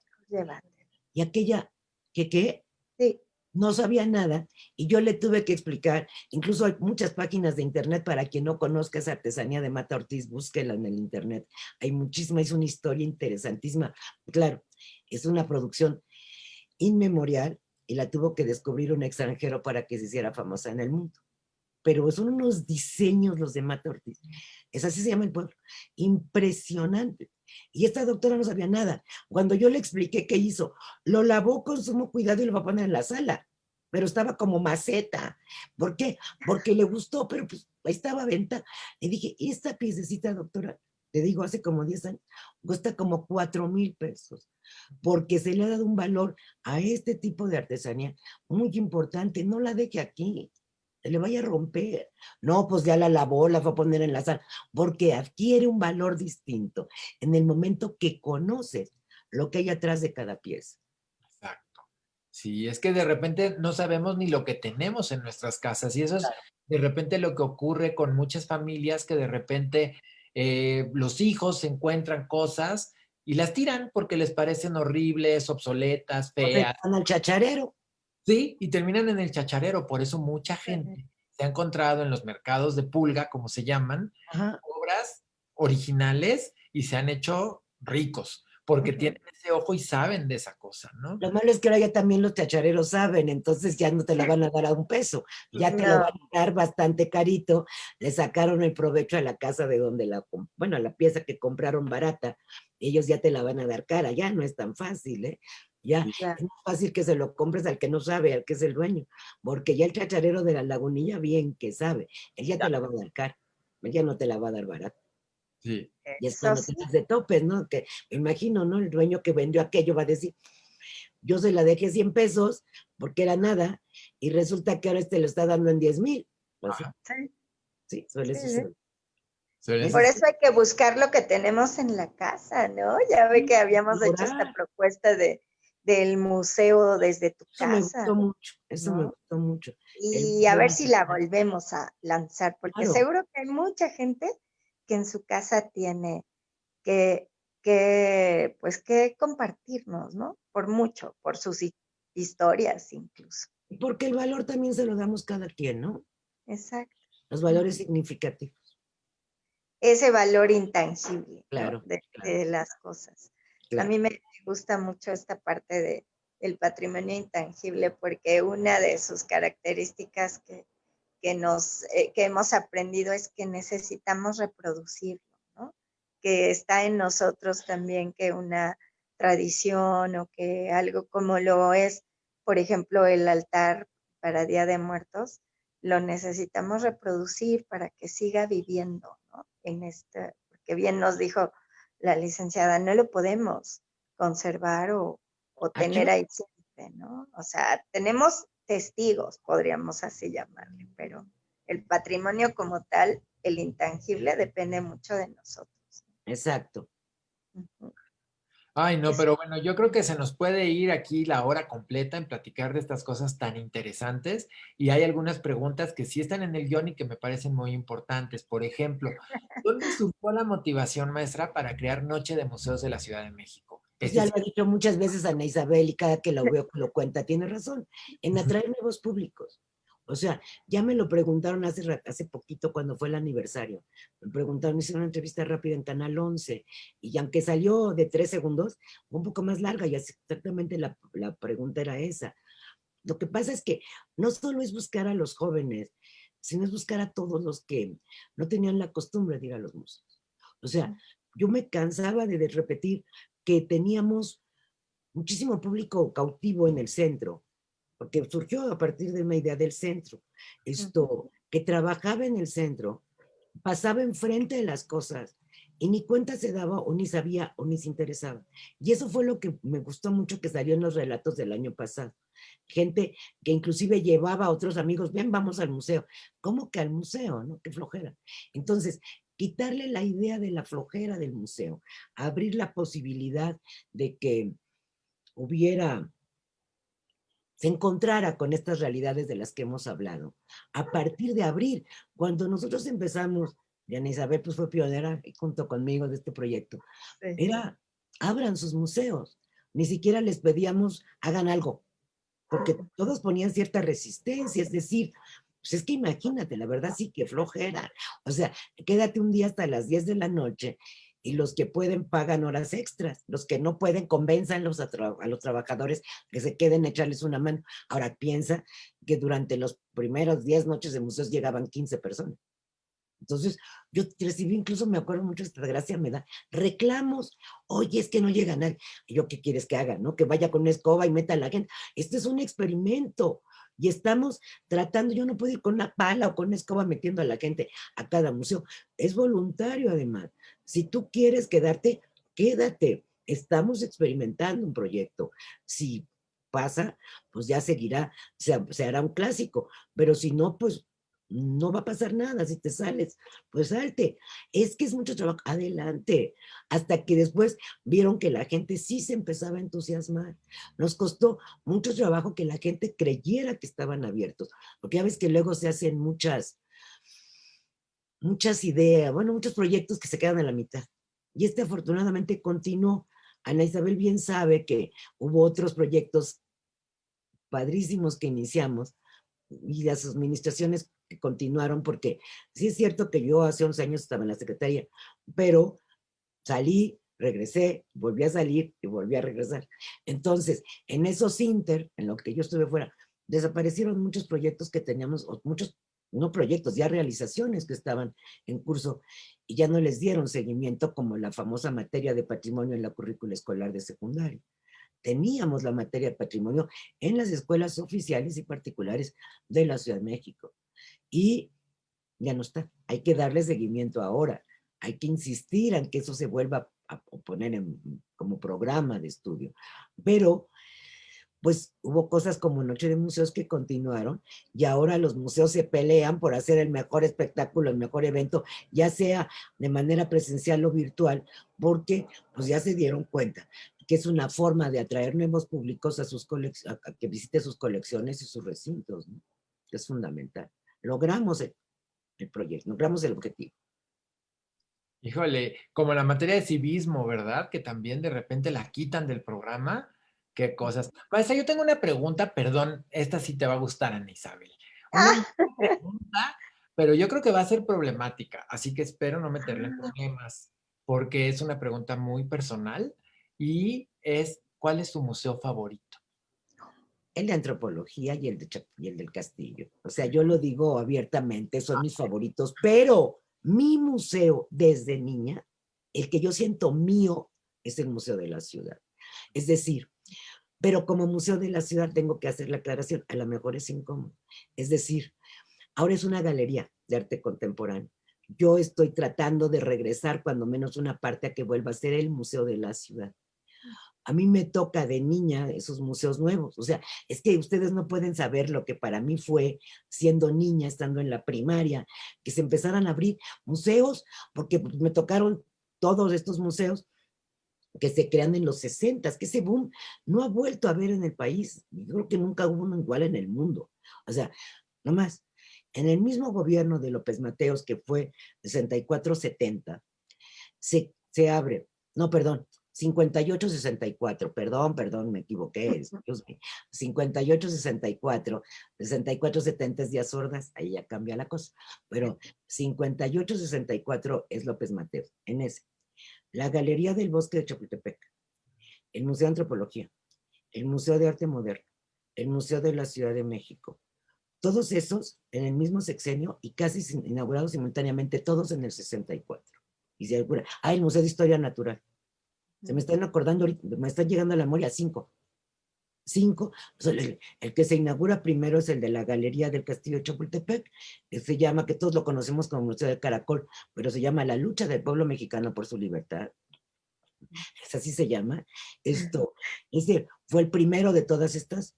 Y aquella, ¿qué? Sí. No sabía nada y yo le tuve que explicar, incluso hay muchas páginas de internet para quien no conozca esa artesanía de Mata Ortiz, búsquela en el internet, hay muchísima, es una historia interesantísima, claro, es una producción inmemorial y la tuvo que descubrir un extranjero para que se hiciera famosa en el mundo, pero son unos diseños los de Mata Ortiz, es así se llama el pueblo, impresionante. Y esta doctora no sabía nada. Cuando yo le expliqué qué hizo, lo lavó con sumo cuidado y lo va a poner en la sala, pero estaba como maceta. ¿Por qué? Porque le gustó, pero pues estaba a venta. Le dije, esta piececita, doctora, te digo, hace como 10 años, cuesta como 4,000 pesos, porque se le ha dado un valor a este tipo de artesanía muy importante. No la deje aquí, se le vaya a romper. No, pues ya la lavó, la fue a poner en la sala, porque adquiere un valor distinto en el momento que conoces lo que hay atrás de cada pieza. Exacto. Sí, es que de repente no sabemos ni lo que tenemos en nuestras casas y eso es de repente lo que ocurre con muchas familias que de repente los hijos encuentran cosas y las tiran porque les parecen horribles, obsoletas, O se feas. van al chacharero. Sí, y terminan en el chacharero. Por eso mucha gente se ha encontrado en los mercados de pulga, como se llaman, Ajá. obras originales y se han hecho ricos, porque tienen ese ojo y saben de esa cosa, ¿no? Lo malo es que ahora ya también los chachareros saben, entonces ya no te la van a dar a un peso, ya te lo van a dar bastante carito, le sacaron el provecho a la casa de donde bueno, a la pieza que compraron barata, ellos ya te la van a dar cara, ya no es tan fácil, ¿eh? Ya, Sí. es más fácil que se lo compres al que no sabe, al que es el dueño, porque ya el chacharero de la Lagunilla bien que sabe, él ya te la va a dar cara, él ya no te la va a dar barata. Sí. Y es Eso cuando te sí. das de topes, ¿no? Que me imagino, ¿no? El dueño que vendió aquello va a decir, yo se la dejé 100 pesos porque era nada y resulta que ahora lo está dando en 10,000. Pues sí, Ajá. Sí, sí, suele sí, suceder. Suele por Es eso hay que buscar lo que tenemos en la casa, ¿no? Ya ve que habíamos hecho esta valorar. propuesta del museo desde tu Eso me casa, gustó mucho, eso me ¿no? gustó mucho. El Y a museo ver de si la artesanía, volvemos a lanzar, porque claro, seguro que hay mucha gente que en su casa tiene que, pues, que compartirnos, ¿no? Por mucho, por sus historias incluso. porque el valor también se lo damos cada quien, ¿no? Exacto. Los valores significativos, Ese valor intangible, ¿no? claro, claro, De las cosas. A claro. mí me gusta mucho esta parte del patrimonio intangible porque una de sus características que hemos aprendido es que necesitamos reproducirlo, ¿no? Que está en nosotros también que una tradición o que algo como lo es, por ejemplo, el altar para Día de Muertos, lo necesitamos reproducir para que siga viviendo, ¿no? Porque bien nos dijo la licenciada, no lo podemos conservar o Aquí tener ahí siempre, ¿no? O sea, tenemos testigos, podríamos así llamarle, pero el patrimonio como tal, el intangible, depende mucho de nosotros. exacto. Ujú. Ay, no, pero bueno, yo creo que se nos puede ir aquí la hora completa en platicar de estas cosas tan interesantes y hay algunas preguntas que sí están en el guión y que me parecen muy importantes. Por ejemplo, ¿dónde surgió la motivación, maestra, para crear Noche de Museos de la Ciudad de México? Pues Es ya lo decir, ha dicho muchas veces Ana Isabel y cada que lo veo que lo cuenta tiene razón, en atraer nuevos públicos. O sea, ya me lo preguntaron hace poquito cuando fue el aniversario. Me preguntaron, hice una entrevista rápida en Canal 11 y aunque salió de 3 segundos, un poco más larga y exactamente la pregunta era esa. Lo que pasa es que no solo es buscar a los jóvenes, sino es buscar a todos los que no tenían la costumbre de ir a los museos. O sea, yo me cansaba de repetir que teníamos muchísimo público cautivo en el centro, porque surgió a partir de una idea del centro. Que trabajaba en el centro, pasaba enfrente de las cosas y ni cuenta se daba o ni sabía o ni se interesaba. Y eso fue lo que me gustó mucho que salió en los relatos del año pasado. Gente que inclusive llevaba a otros amigos, ven, vamos al museo. ¿Cómo que al museo? ¿No? Qué flojera. Entonces, quitarle la idea de la flojera del museo, abrir la posibilidad de que hubiera, se encontrara con estas realidades de las que hemos hablado. A partir de abril, cuando nosotros empezamos, Diana Isabel pues fue pionera junto conmigo de este proyecto, Sí. era, abran sus museos. Ni siquiera les pedíamos, hagan algo, porque todos ponían cierta resistencia, es decir, pues es que imagínate, la verdad sí que flojera. O sea, quédate un día hasta las 10 de la noche y los que pueden pagan horas extras, los que no pueden convenzanlos a los trabajadores que se queden a echarles una mano. Ahora piensa que durante los primeros 10 noches de museos llegaban 15 personas. Entonces, yo recibí, incluso me acuerdo mucho, esta gracia me da, reclamos, oye, es que no llega nadie. Y yo, ¿qué quieres que haga? ¿No? Que vaya con una escoba y meta a la gente. Este es un experimento y estamos tratando, yo no puedo ir con una pala o con una escoba metiendo a la gente a cada museo. Es voluntario además. Si tú quieres quedarte, quédate. Estamos experimentando un proyecto. Si pasa, pues ya seguirá, se hará un clásico, pero si no, pues no va a pasar nada. Si te sales, pues salte. Es que es mucho trabajo. Adelante. Hasta que después vieron que la gente sí se empezaba a entusiasmar. Nos costó mucho trabajo que la gente creyera que estaban abiertos. Porque ya ves que luego se hacen muchas ideas, bueno, muchos proyectos que se quedan a la mitad. Y este afortunadamente continuó. Ana Isabel bien sabe que hubo otros proyectos padrísimos que iniciamos y las administraciones que continuaron, porque sí es cierto que yo hace 11 años estaba en la secretaría, pero salí, regresé, volví a salir y volví a regresar. Entonces, en esos en lo que yo estuve fuera, desaparecieron muchos proyectos que teníamos, o muchos, no proyectos, ya realizaciones que estaban en curso y ya no les dieron seguimiento, como la famosa materia de patrimonio en la currícula escolar de secundaria. Teníamos la materia de patrimonio en las escuelas oficiales y particulares de la Ciudad de México. Y ya no está. Hay que darle seguimiento ahora. Hay que insistir en que eso se vuelva a poner como programa de estudio. Pero, pues hubo cosas como Noche de Museos que continuaron y ahora los museos se pelean por hacer el mejor espectáculo, el mejor evento, ya sea de manera presencial o virtual, porque pues ya se dieron cuenta que es una forma de atraer nuevos públicos a que visite sus colecciones y sus recintos, ¿no? Es fundamental. Logramos el proyecto, logramos el objetivo. híjole, como la materia de civismo, ¿verdad? Que también de repente la quitan del programa. Qué cosas. Maestra, yo tengo una pregunta, perdón, esta sí te va a gustar, Ana Isabel. Una Ah, pregunta, pero yo creo que va a ser problemática, así que espero no meterle en problemas, porque es una pregunta muy personal y es, ¿cuál es tu museo favorito? El de antropología y el del castillo. O sea, yo lo digo abiertamente, son mis favoritos, pero mi museo desde niña, el que yo siento mío, es el Museo de la Ciudad. Es decir, pero como Museo de la Ciudad tengo que hacer la aclaración, a lo mejor es incómodo. Es decir, ahora es una galería de arte contemporáneo. Yo estoy tratando de regresar cuando menos una parte a que vuelva a ser el Museo de la Ciudad. A mí me toca de niña esos museos nuevos. O sea, es que ustedes no pueden saber lo que para mí fue siendo niña, estando en la primaria, que se empezaran a abrir museos, porque me tocaron todos estos museos que se crean en los 60, que ese boom no ha vuelto a haber en el país. Yo creo que nunca hubo uno igual en el mundo. O sea, nomás, en el mismo gobierno de López Mateos, que fue 64-70, se abre, no, perdón, 58-64, perdón, me equivoqué, excuse me, 58-64, 64-70 es Díaz Ordaz, ahí ya cambia la cosa, pero 58-64 es López Mateos, en ese. La Galería del Bosque de Chapultepec, el Museo de Antropología, el Museo de Arte Moderno, el Museo de la Ciudad de México, todos esos en el mismo sexenio y casi inaugurados simultáneamente, todos en el 64. Y se el Museo de Historia Natural. Se me están acordando, me están llegando a la memoria 5. O sea, el que se inaugura primero es el de la Galería del Castillo de Chapultepec, que se llama, que todos lo conocemos como Museo del Caracol, pero se llama La Lucha del Pueblo Mexicano por su Libertad. Es así se llama. Esto, es decir, fue el primero de todos estos.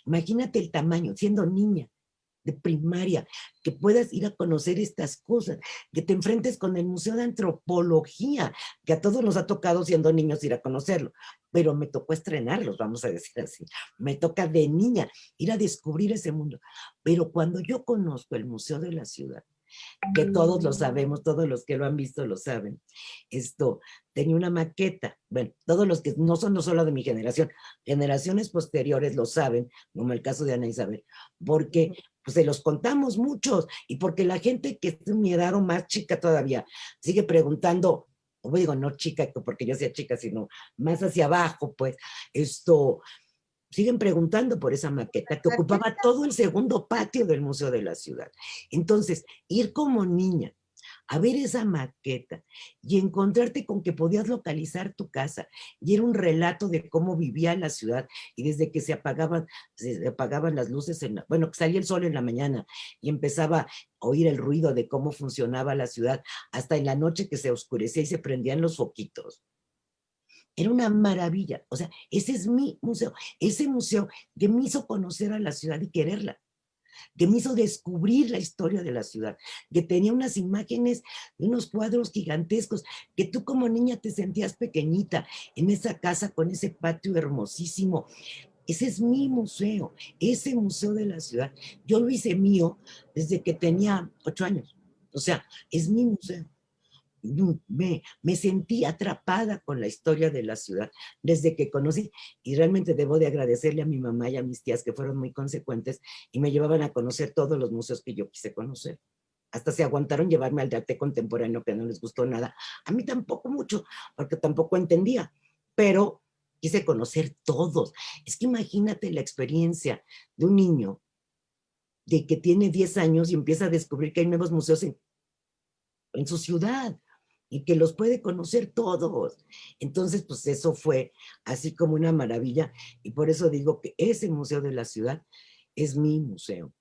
Imagínate el tamaño, siendo niña de primaria, que puedas ir a conocer estas cosas, que te enfrentes con el Museo de Antropología, que a todos nos ha tocado siendo niños ir a conocerlo, pero me tocó estrenarlos, vamos a decir así. Me toca de niña ir a descubrir ese mundo. Pero cuando yo conozco el Museo de la Ciudad, que todos lo sabemos, todos los que lo han visto lo saben, tenía una maqueta, bueno, todos los que no son no solo de mi generación, generaciones posteriores lo saben, como el caso de Ana Isabel, porque pues, se los contamos muchos, y porque la gente que es de mi edad o más chica todavía, sigue preguntando, o digo, no chica, porque yo sea chica, sino más hacia abajo, pues, siguen preguntando por esa maqueta que ocupaba todo el segundo patio del Museo de la Ciudad. Entonces, ir como niña a ver esa maqueta y encontrarte con que podías localizar tu casa y era un relato de cómo vivía la ciudad y desde que se apagaban las luces, bueno, que salía el sol en la mañana y empezaba a oír el ruido de cómo funcionaba la ciudad hasta en la noche que se oscurecía y se prendían los foquitos. Era una maravilla. O sea, ese es mi museo. Ese museo que me hizo conocer a la ciudad y quererla, que me hizo descubrir la historia de la ciudad, que tenía unas imágenes, unos cuadros gigantescos, que tú como niña te sentías pequeñita en esa casa con ese patio hermosísimo. Ese es mi museo, ese museo de la ciudad. Yo lo hice mío desde que tenía 8 años. O sea, es mi museo. Me sentí atrapada con la historia de la ciudad desde que conocí y realmente debo de agradecerle a mi mamá y a mis tías que fueron muy consecuentes y me llevaban a conocer todos los museos que yo quise conocer. Hasta se aguantaron llevarme al de arte contemporáneo que no les gustó nada. A mí tampoco mucho, porque tampoco entendía, pero quise conocer todos. Es que imagínate la experiencia de un niño de que tiene 10 años y empieza a descubrir que hay nuevos museos en su ciudad y que los puede conocer todos. Entonces, pues eso fue así como una maravilla y por eso digo que ese museo de la ciudad es mi museo.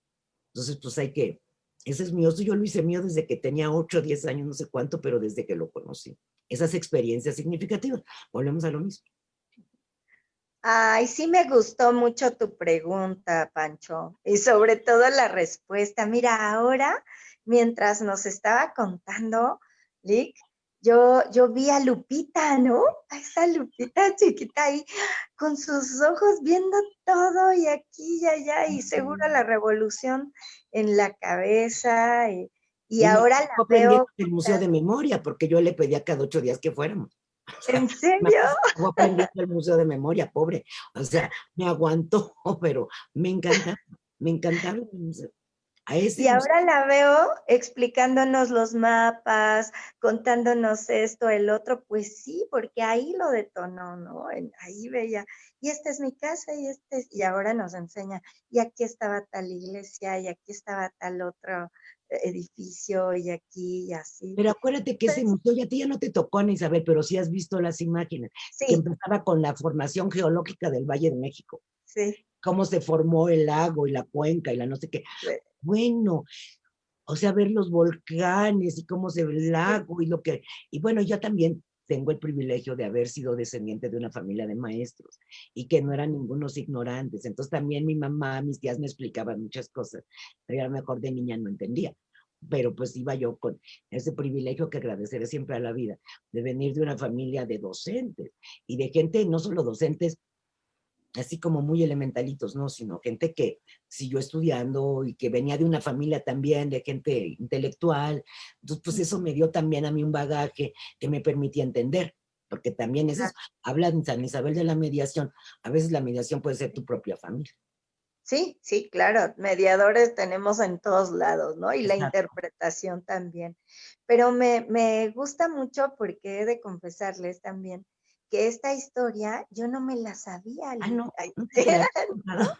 Entonces, pues ese es mío, yo lo hice mío desde que tenía 8 o 10 años, no sé cuánto, pero desde que lo conocí. Esas experiencias significativas. Volvemos a lo mismo. Ay, sí me gustó mucho tu pregunta, Pancho, y sobre todo la respuesta. Mira, ahora, mientras nos estaba contando, Lick, yo vi a Lupita, ¿no? A esa Lupita chiquita ahí, con sus ojos viendo todo y aquí y allá, y seguro la revolución en la cabeza, y ahora la Aprendí veo. el museo de memoria, porque yo le pedía cada 8 días que fuéramos. ¿En serio? Estuvo aprendiendo el museo de memoria, pobre. O sea, me aguantó, pero me encantaba el museo. A ese Y museo. ahora la veo explicándonos los mapas, contándonos esto, el otro, pues sí, porque ahí lo detonó, ¿no? Ahí veía, y esta es mi casa, y ahora nos enseña, y aquí estaba tal iglesia, y aquí estaba tal otro edificio, y aquí, y así. Pero acuérdate que ese Pues, museo ya a ti ya no te tocó, Ana Isabel, pero sí has visto las imágenes, que sí, empezaba con la formación geológica del Valle de México, sí, cómo se formó el lago y la cuenca y la no sé qué. sí, Bueno, o sea, ver los volcanes y cómo se ve el sí. lago y lo que... Y bueno, yo también tengo el privilegio de haber sido descendiente de una familia de maestros y que no eran ningunos ignorantes. Entonces también mi mamá, mis tías me explicaban muchas cosas, pero a lo mejor de niña no entendía. pero pues iba yo con ese privilegio que agradeceré siempre a la vida, de venir de una familia de docentes y de gente, no solo docentes, así como muy elementalitos, ¿no? Sino gente que siguió estudiando y que venía de una familia también de gente intelectual. Entonces, pues eso me dio también a mí un bagaje que me permitía entender, porque también es eso. Hablan San Isabel de la mediación. A veces la mediación puede ser tu propia familia. Sí, sí, claro, mediadores tenemos en todos lados, ¿no? Y la Exacto. interpretación también. Pero me gusta mucho porque he de confesarles también que esta historia yo no me la sabía, Ah, no, Ay, nunca te la he ¿no? contado.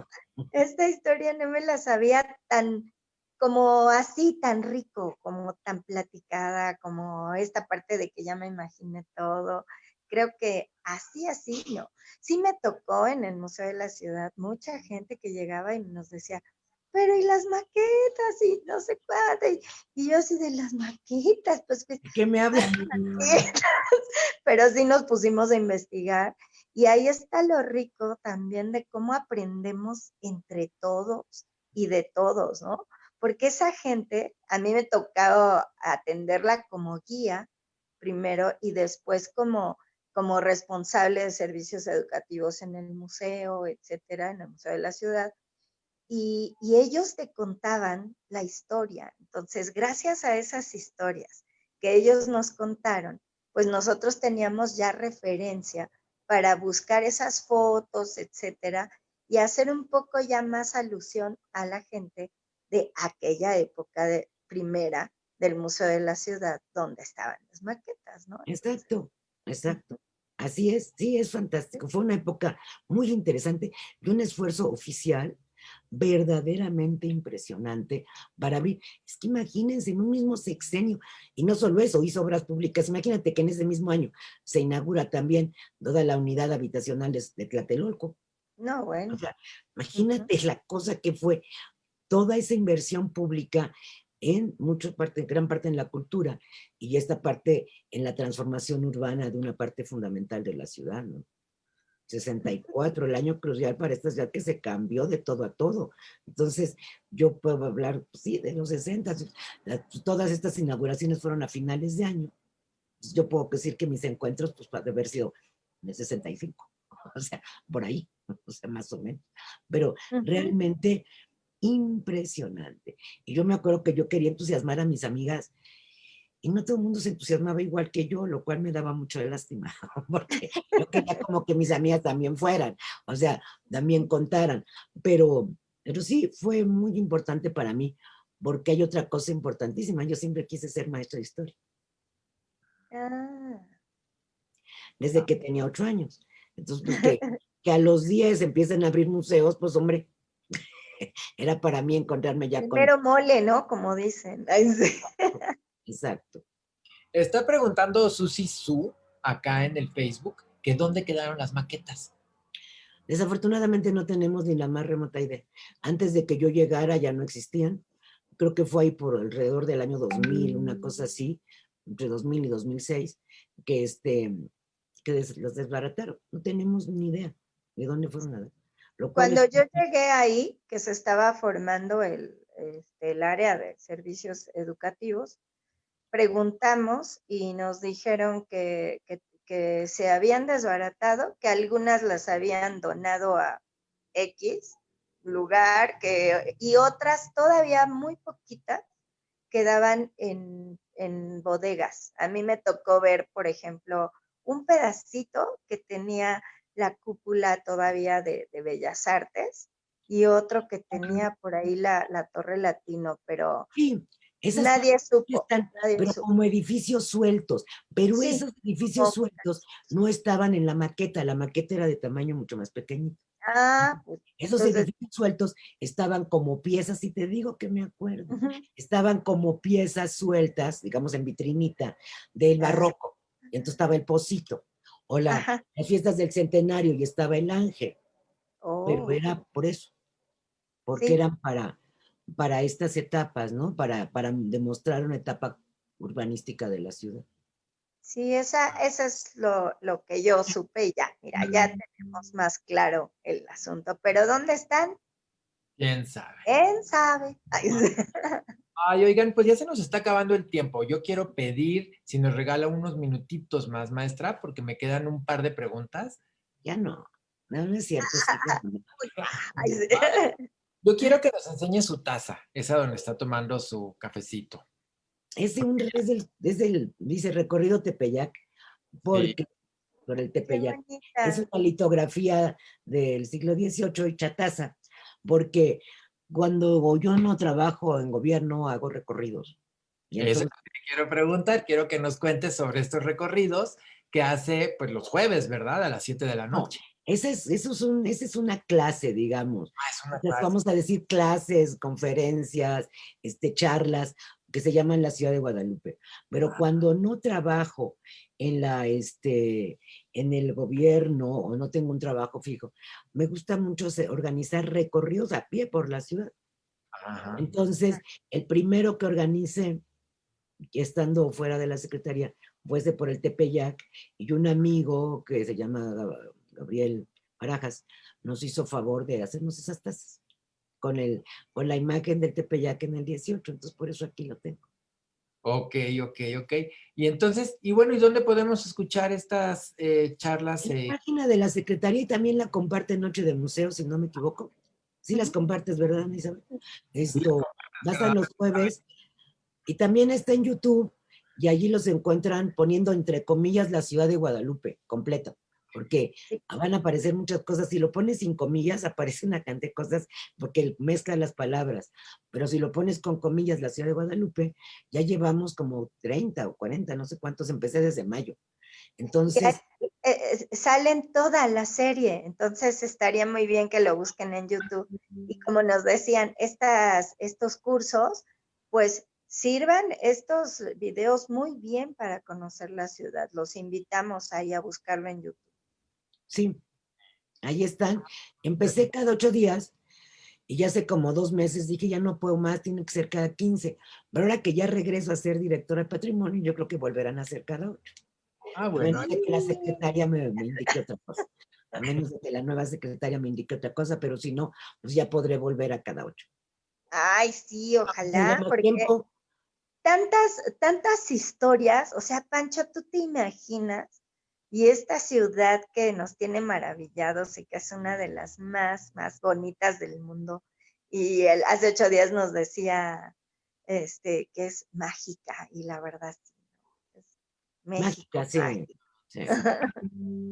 Esta historia no me la sabía tan como así, tan rico, como tan platicada, como esta parte de que ya me imaginé todo. Creo que así, no. Sí me tocó en el Museo de la Ciudad mucha gente que llegaba y nos decía, pero ¿y las maquetas? Y no sé cuánto. Y yo así de las maquetas, pues ¿De qué me hablan? maquetas. Pero sí nos pusimos a investigar y ahí está lo rico también de cómo aprendemos entre todos y de todos, ¿no? Porque esa gente, a mí me tocaba atenderla como guía primero y después como responsable de servicios educativos en el museo, etcétera, en el Museo de la Ciudad. Y ellos te contaban la historia. Entonces, gracias a esas historias que ellos nos contaron, pues nosotros teníamos ya referencia para buscar esas fotos, etcétera, y hacer un poco ya más alusión a la gente de aquella época de primera del Museo de la Ciudad, donde estaban las maquetas, ¿no? Entonces, Exacto, exacto. Así es, sí, es fantástico. Fue una época muy interesante y un esfuerzo oficial verdaderamente impresionante para abrir. Es que imagínense, en un mismo sexenio, y no solo eso, hizo obras públicas. Imagínate que en ese mismo año se inaugura también toda la unidad habitacional de Tlatelolco. no, O bueno. sea, Uh-huh. imagínate la cosa que fue toda esa inversión pública en mucha parte, gran parte en la cultura y esta parte en la transformación urbana de una parte fundamental de la ciudad, ¿no? 64, el año crucial para esta ciudad que se cambió de todo a todo. Entonces, yo puedo hablar, pues, sí, de los 60, todas estas inauguraciones fueron a finales de año. Entonces, yo puedo decir que mis encuentros, pues, puede haber sido en el 65, o sea, por ahí, o sea, más o menos. Pero Uh-huh. realmente impresionante. Y yo me acuerdo que yo quería entusiasmar a mis amigas y no todo el mundo se entusiasmaba igual que yo, lo cual me daba mucha lástima, porque yo quería como que mis amigas también fueran, o sea, también contaran. Pero sí, fue muy importante para mí, porque hay otra cosa importantísima. Yo siempre quise ser maestra de historia, Ah. desde que tenía 8 años. Entonces, pues que a los 10 empiecen a abrir museos, pues hombre, era para mí encontrarme ya con... Primero mole, ¿no? Como dicen. Ay, sí. Exacto. Está preguntando Susi Su acá en el Facebook que dónde quedaron las maquetas. Desafortunadamente no tenemos ni la más remota idea. Antes de que yo llegara ya no existían. Creo que fue ahí por alrededor del año 2000, una cosa así, entre 2000 y 2006, que, los desbarataron. No tenemos ni idea de dónde fueron a dar. Lo cual Cuando es... yo llegué ahí, que se estaba formando el área de servicios educativos, preguntamos y nos dijeron que se habían desbaratado, que algunas las habían donado a X lugar, y otras todavía muy poquitas quedaban en bodegas. A mí me tocó ver, por ejemplo, un pedacito que tenía la cúpula todavía de Bellas Artes y otro que tenía por ahí la Torre Latino, pero Sí, esas cosas nadie supo, están, nadie pero supo. como edificios sueltos. Pero Sí, esos edificios como, sueltos no estaban en la maqueta. La maqueta era de tamaño mucho más pequeñito. pues Esos entonces, edificios sueltos estaban como piezas, y te digo que me acuerdo, uh-huh, estaban como piezas sueltas, digamos en vitrinita, del ah, barroco. Y entonces estaba el Pocito, o ajá, las fiestas del centenario, y estaba el Ángel. Pero oh, era por eso, porque sí, eran para estas etapas, ¿no? Para demostrar una etapa urbanística de la ciudad. sí, esa es lo que yo supe y ya, mira, ya tenemos más claro el asunto, pero ¿dónde están? ¿Quién sabe? ¿Quién sabe? Ay, sí. Ay, oigan, pues ya se nos está acabando el tiempo. Yo quiero pedir si nos regala unos minutitos más, maestra, porque me quedan un par de preguntas. Ya no, no, no es cierto, sí, ya no. Ay, sí. Yo quiero que nos enseñe su taza, esa donde está tomando su cafecito. Dice recorrido Tepeyac, Sí. porque por el Qué Tepeyac. Es bonita. una litografía del siglo XVIII hecha taza, porque cuando yo no trabajo en gobierno hago recorridos. Y Eso es entonces, lo que quiero preguntar. Quiero que nos cuentes sobre estos recorridos que hace pues los jueves, ¿verdad? A las 7 de la no, noche. esa es una clase, digamos. Ah, es una Entonces, clase. vamos a decir clases, conferencias, charlas, que se llaman la ciudad de Guadalupe. Pero cuando no trabajo en el gobierno o no tengo un trabajo fijo, me gusta mucho organizar recorridos a pie por la ciudad. Ajá. Entonces, el primero que organicé, estando fuera de la secretaría, fue por el Tepeyac, y un amigo que se llama Gabriel Barajas nos hizo favor de hacernos esas tazas con la imagen del Tepeyac en el 18, entonces por eso aquí lo tengo. Ok, ok, ok. Y entonces, y bueno, ¿y dónde podemos escuchar estas charlas? En la página de la secretaría, y también la comparte Noche de Museo, si no me equivoco. Sí las compartes, ¿verdad, Isabel? Pasan los jueves, y también está en YouTube, y allí los encuentran poniendo entre comillas la ciudad de Guadalupe, completa, porque Sí. van a aparecer muchas cosas. Si lo pones sin comillas, aparece una cantidad de cosas, porque mezcla las palabras, pero si lo pones con comillas la ciudad de Guadalupe, ya llevamos como 30 o 40, no sé cuántos, empecé desde mayo. Ya, Entonces, salen toda la serie, entonces estaría muy bien que lo busquen en YouTube. Y como nos decían, estos cursos, pues sirvan estos videos muy bien para conocer la ciudad. Los invitamos ahí a buscarlo en YouTube. sí, ahí están. Empecé cada 8 días, y ya hace como 2 meses dije, ya no puedo más, tiene que ser cada 15. Pero ahora que ya regreso a ser directora de patrimonio, yo creo que volverán a ser cada 8. Ah, A bueno. menos de que la secretaria me indique otra cosa. A menos de que la nueva secretaria me indique otra cosa, pero si no, pues ya podré volver a cada 8. Ay, sí, Tenga ojalá, más porque tiempo. tantas historias, o sea, Pancho, tú te imaginas, y esta ciudad que nos tiene maravillados y que es una de las más bonitas del mundo, y él hace 8 días nos decía, que es mágica, y la verdad, sí, es Mágica, México, sí. mágico, Sí. Sí,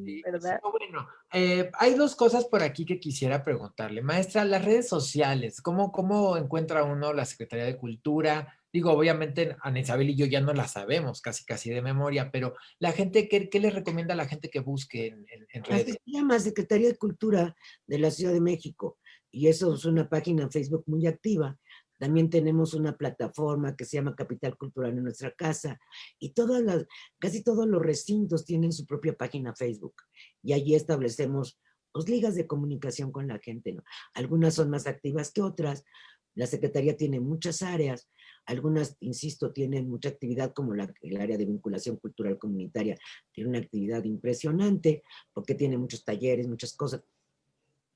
sí, ¿verdad? no, bueno, hay dos cosas por aquí que quisiera preguntarle. Maestra, las redes sociales, ¿cómo encuentra uno la Secretaría de Cultura? Digo, obviamente Ana Isabel y yo ya no la sabemos casi de memoria, pero la gente, ¿qué le recomienda a la gente que busque en Así redes? se llama Secretaría de Cultura de la Ciudad de México, y eso es una página en Facebook muy activa. También tenemos una plataforma que se llama Capital Cultural en nuestra casa, y casi todos los recintos tienen su propia página Facebook, y allí establecemos, pues, ligas de comunicación con la gente, ¿no? Algunas son más activas que otras. La Secretaría tiene muchas áreas, algunas, insisto, tienen mucha actividad, como el área de vinculación cultural comunitaria tiene una actividad impresionante, porque tiene muchos talleres, muchas cosas,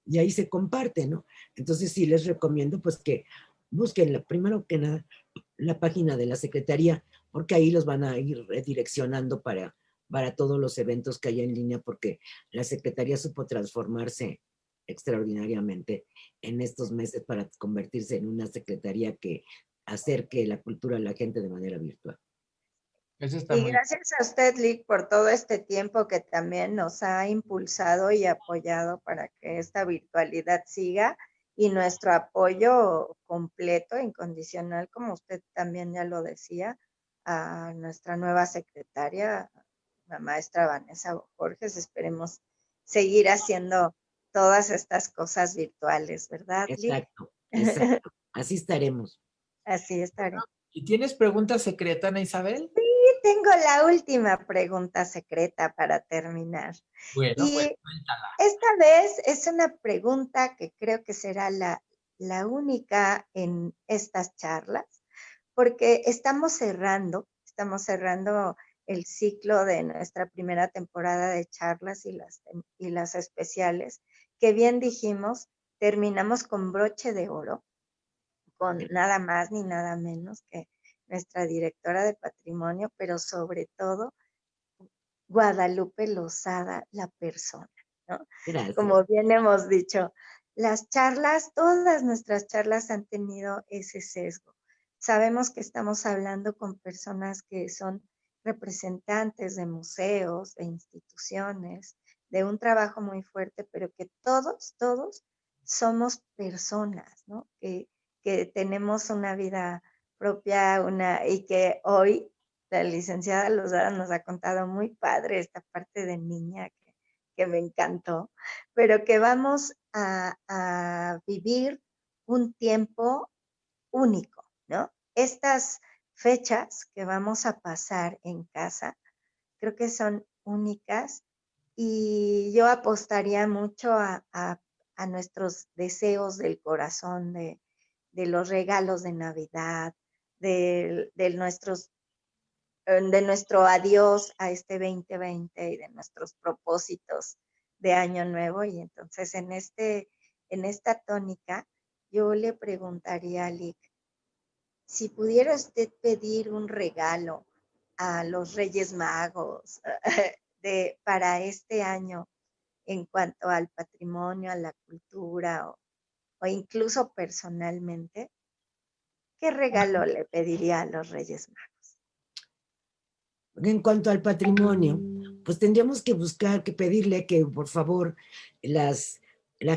y ahí se comparte, ¿no? Entonces sí les recomiendo pues que busquen, primero que nada, la página de la Secretaría, porque ahí los van a ir redireccionando para todos los eventos que hay en línea, porque la Secretaría supo transformarse extraordinariamente en estos meses para convertirse en una secretaría que acerque la cultura a la gente de manera virtual. Eso está Y muy gracias a usted, Lick, por todo este tiempo que también nos ha impulsado y apoyado para que esta virtualidad siga, y nuestro apoyo completo, incondicional, como usted también ya lo decía, a nuestra nueva secretaria, la maestra Vanessa Borges. Esperemos seguir haciendo todas estas cosas virtuales, ¿verdad, Lick? Exacto, exacto. Así estaremos. Así estaré. ¿Y tienes pregunta secreta, Ana Isabel? Tengo la última pregunta secreta para terminar. Bueno, pues Y cuéntala. esta vez es una pregunta que creo que será la única en estas charlas, porque estamos cerrando el ciclo de nuestra primera temporada de charlas y las especiales, que bien dijimos, terminamos con broche de oro, con nada más ni nada menos que nuestra directora de patrimonio, pero sobre todo Guadalupe Lozada, la persona, ¿no? Gracias. Como bien hemos dicho, las charlas, todas nuestras charlas han tenido ese sesgo. Sabemos que estamos hablando con personas que son representantes de museos, de instituciones, de un trabajo muy fuerte, pero que todos somos personas, ¿no? Que tenemos una vida propia, y que hoy la licenciada Lozada nos ha contado muy padre esta parte de niña que me encantó, pero que vamos a vivir un tiempo único, ¿no? Estas fechas que vamos a pasar en casa, creo que son únicas y yo apostaría mucho a nuestros deseos del corazón, de los regalos de Navidad, nuestros de nuestro adiós a este 2020 y de nuestros propósitos de año nuevo. Y entonces en esta tónica, yo le preguntaría a Lick, si pudiera usted pedir un regalo a los Reyes Magos para este año en cuanto al patrimonio, a la cultura o incluso personalmente, ¿qué regalo le pediría a los Reyes Magos? En cuanto al patrimonio, pues tendríamos que buscar, que pedirle que por favor la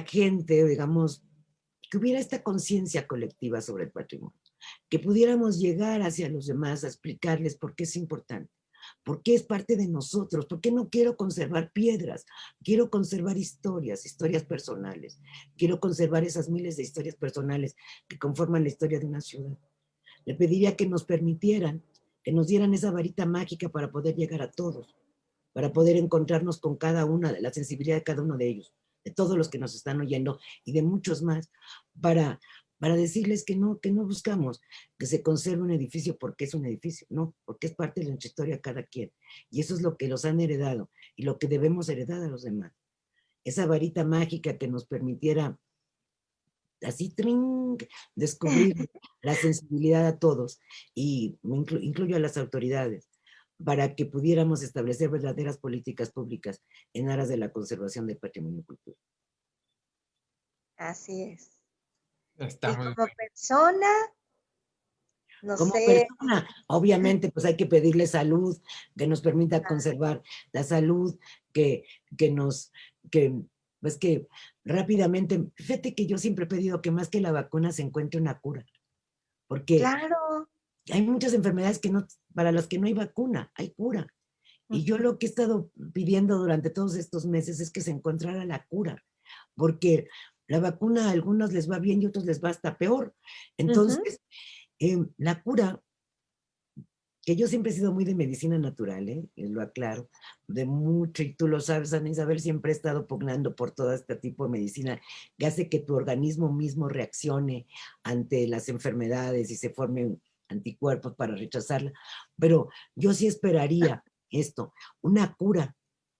gente, digamos, que hubiera esta conciencia colectiva sobre el patrimonio, que pudiéramos llegar hacia los demás a explicarles por qué es importante, por qué es parte de nosotros, por qué no quiero conservar piedras, quiero conservar historias personales, quiero conservar esas miles de historias personales que conforman la historia de una ciudad. Le pediría que nos permitieran, que nos dieran esa varita mágica para poder llegar a todos, para poder encontrarnos con cada una, de la sensibilidad de cada uno de ellos, de todos los que nos están oyendo y de muchos más, para, para decirles que no buscamos que se conserve un edificio porque es un edificio, no, porque es parte de nuestra historia cada quien. Y eso es lo que los han heredado y lo que debemos heredar a los demás. Esa varita mágica que nos permitiera así, trin, descubrir la sensibilidad a todos, y incluyo a las autoridades, para que pudiéramos establecer verdaderas políticas públicas en aras de la conservación del patrimonio cultural. Así es. Está Y muy como bien. persona, no Como sé, persona, obviamente, pues hay que pedirle salud, que nos permita conservar la salud, que nos, pues que rápidamente, fíjate que yo siempre he pedido que más que la vacuna se encuentre una cura, porque claro. hay muchas enfermedades para las que no hay vacuna, hay cura. Y yo lo que he estado pidiendo durante todos estos meses es que se encontrara la cura, porque la vacuna a algunos les va bien y a otros les va hasta peor. Entonces, la cura, que yo siempre he sido muy de medicina natural, lo aclaro, de mucho, y tú lo sabes, Ana Isabel, siempre he estado pugnando por todo este tipo de medicina que hace que tu organismo mismo reaccione ante las enfermedades y se formen anticuerpos para rechazarla. Pero yo sí esperaría esto, una cura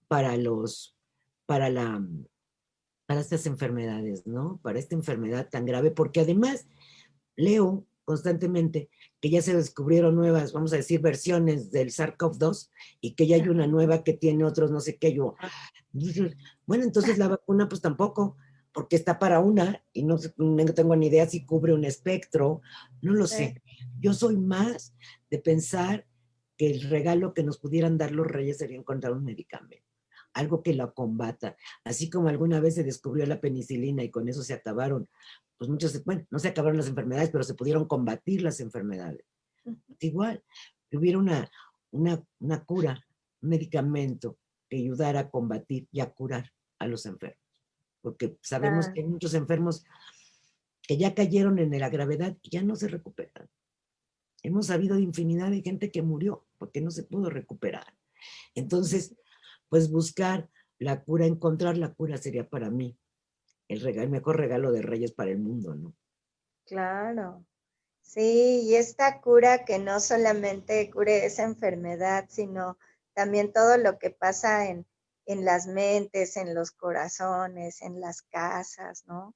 para para la, para estas enfermedades, ¿no? Para esta enfermedad tan grave, porque además leo constantemente que ya se descubrieron nuevas, vamos a decir, versiones del SARS-CoV-2 y que ya hay una nueva que tiene otros no sé qué. Bueno, entonces la vacuna pues tampoco, porque está para una y no tengo ni idea si cubre un espectro, no lo sé. Yo soy más de pensar que el regalo que nos pudieran dar los reyes sería encontrar un medicamento, algo que la combata, así como alguna vez se descubrió la penicilina y con eso se acabaron, pues muchos, bueno, no se acabaron las enfermedades, pero se pudieron combatir las enfermedades. Igual, que hubiera una cura, un medicamento que ayudara a combatir y a curar a los enfermos, porque sabemos que hay muchos enfermos que ya cayeron en la gravedad y ya no se recuperan. Hemos sabido de infinidad de gente que murió porque no se pudo recuperar. Entonces, pues buscar la cura, encontrar la cura sería para mí el mejor regalo de Reyes para el mundo, ¿no? Claro. Sí, y esta cura que no solamente cure esa enfermedad, sino también todo lo que pasa en las mentes, en los corazones, en las casas, ¿no?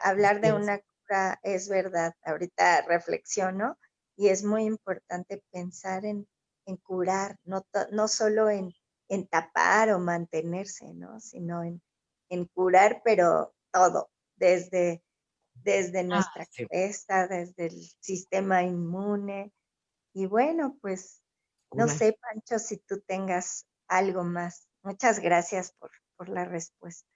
Hablar de una época, es verdad, ahorita reflexiono y es muy importante pensar en curar, no solo en tapar o mantenerse, ¿no? Sino en curar, pero todo, desde Ah, nuestra sí. cabeza, desde el sistema inmune. Y bueno, pues no Curar. sé, Pancho, si tú tengas algo más. Muchas gracias por la respuesta.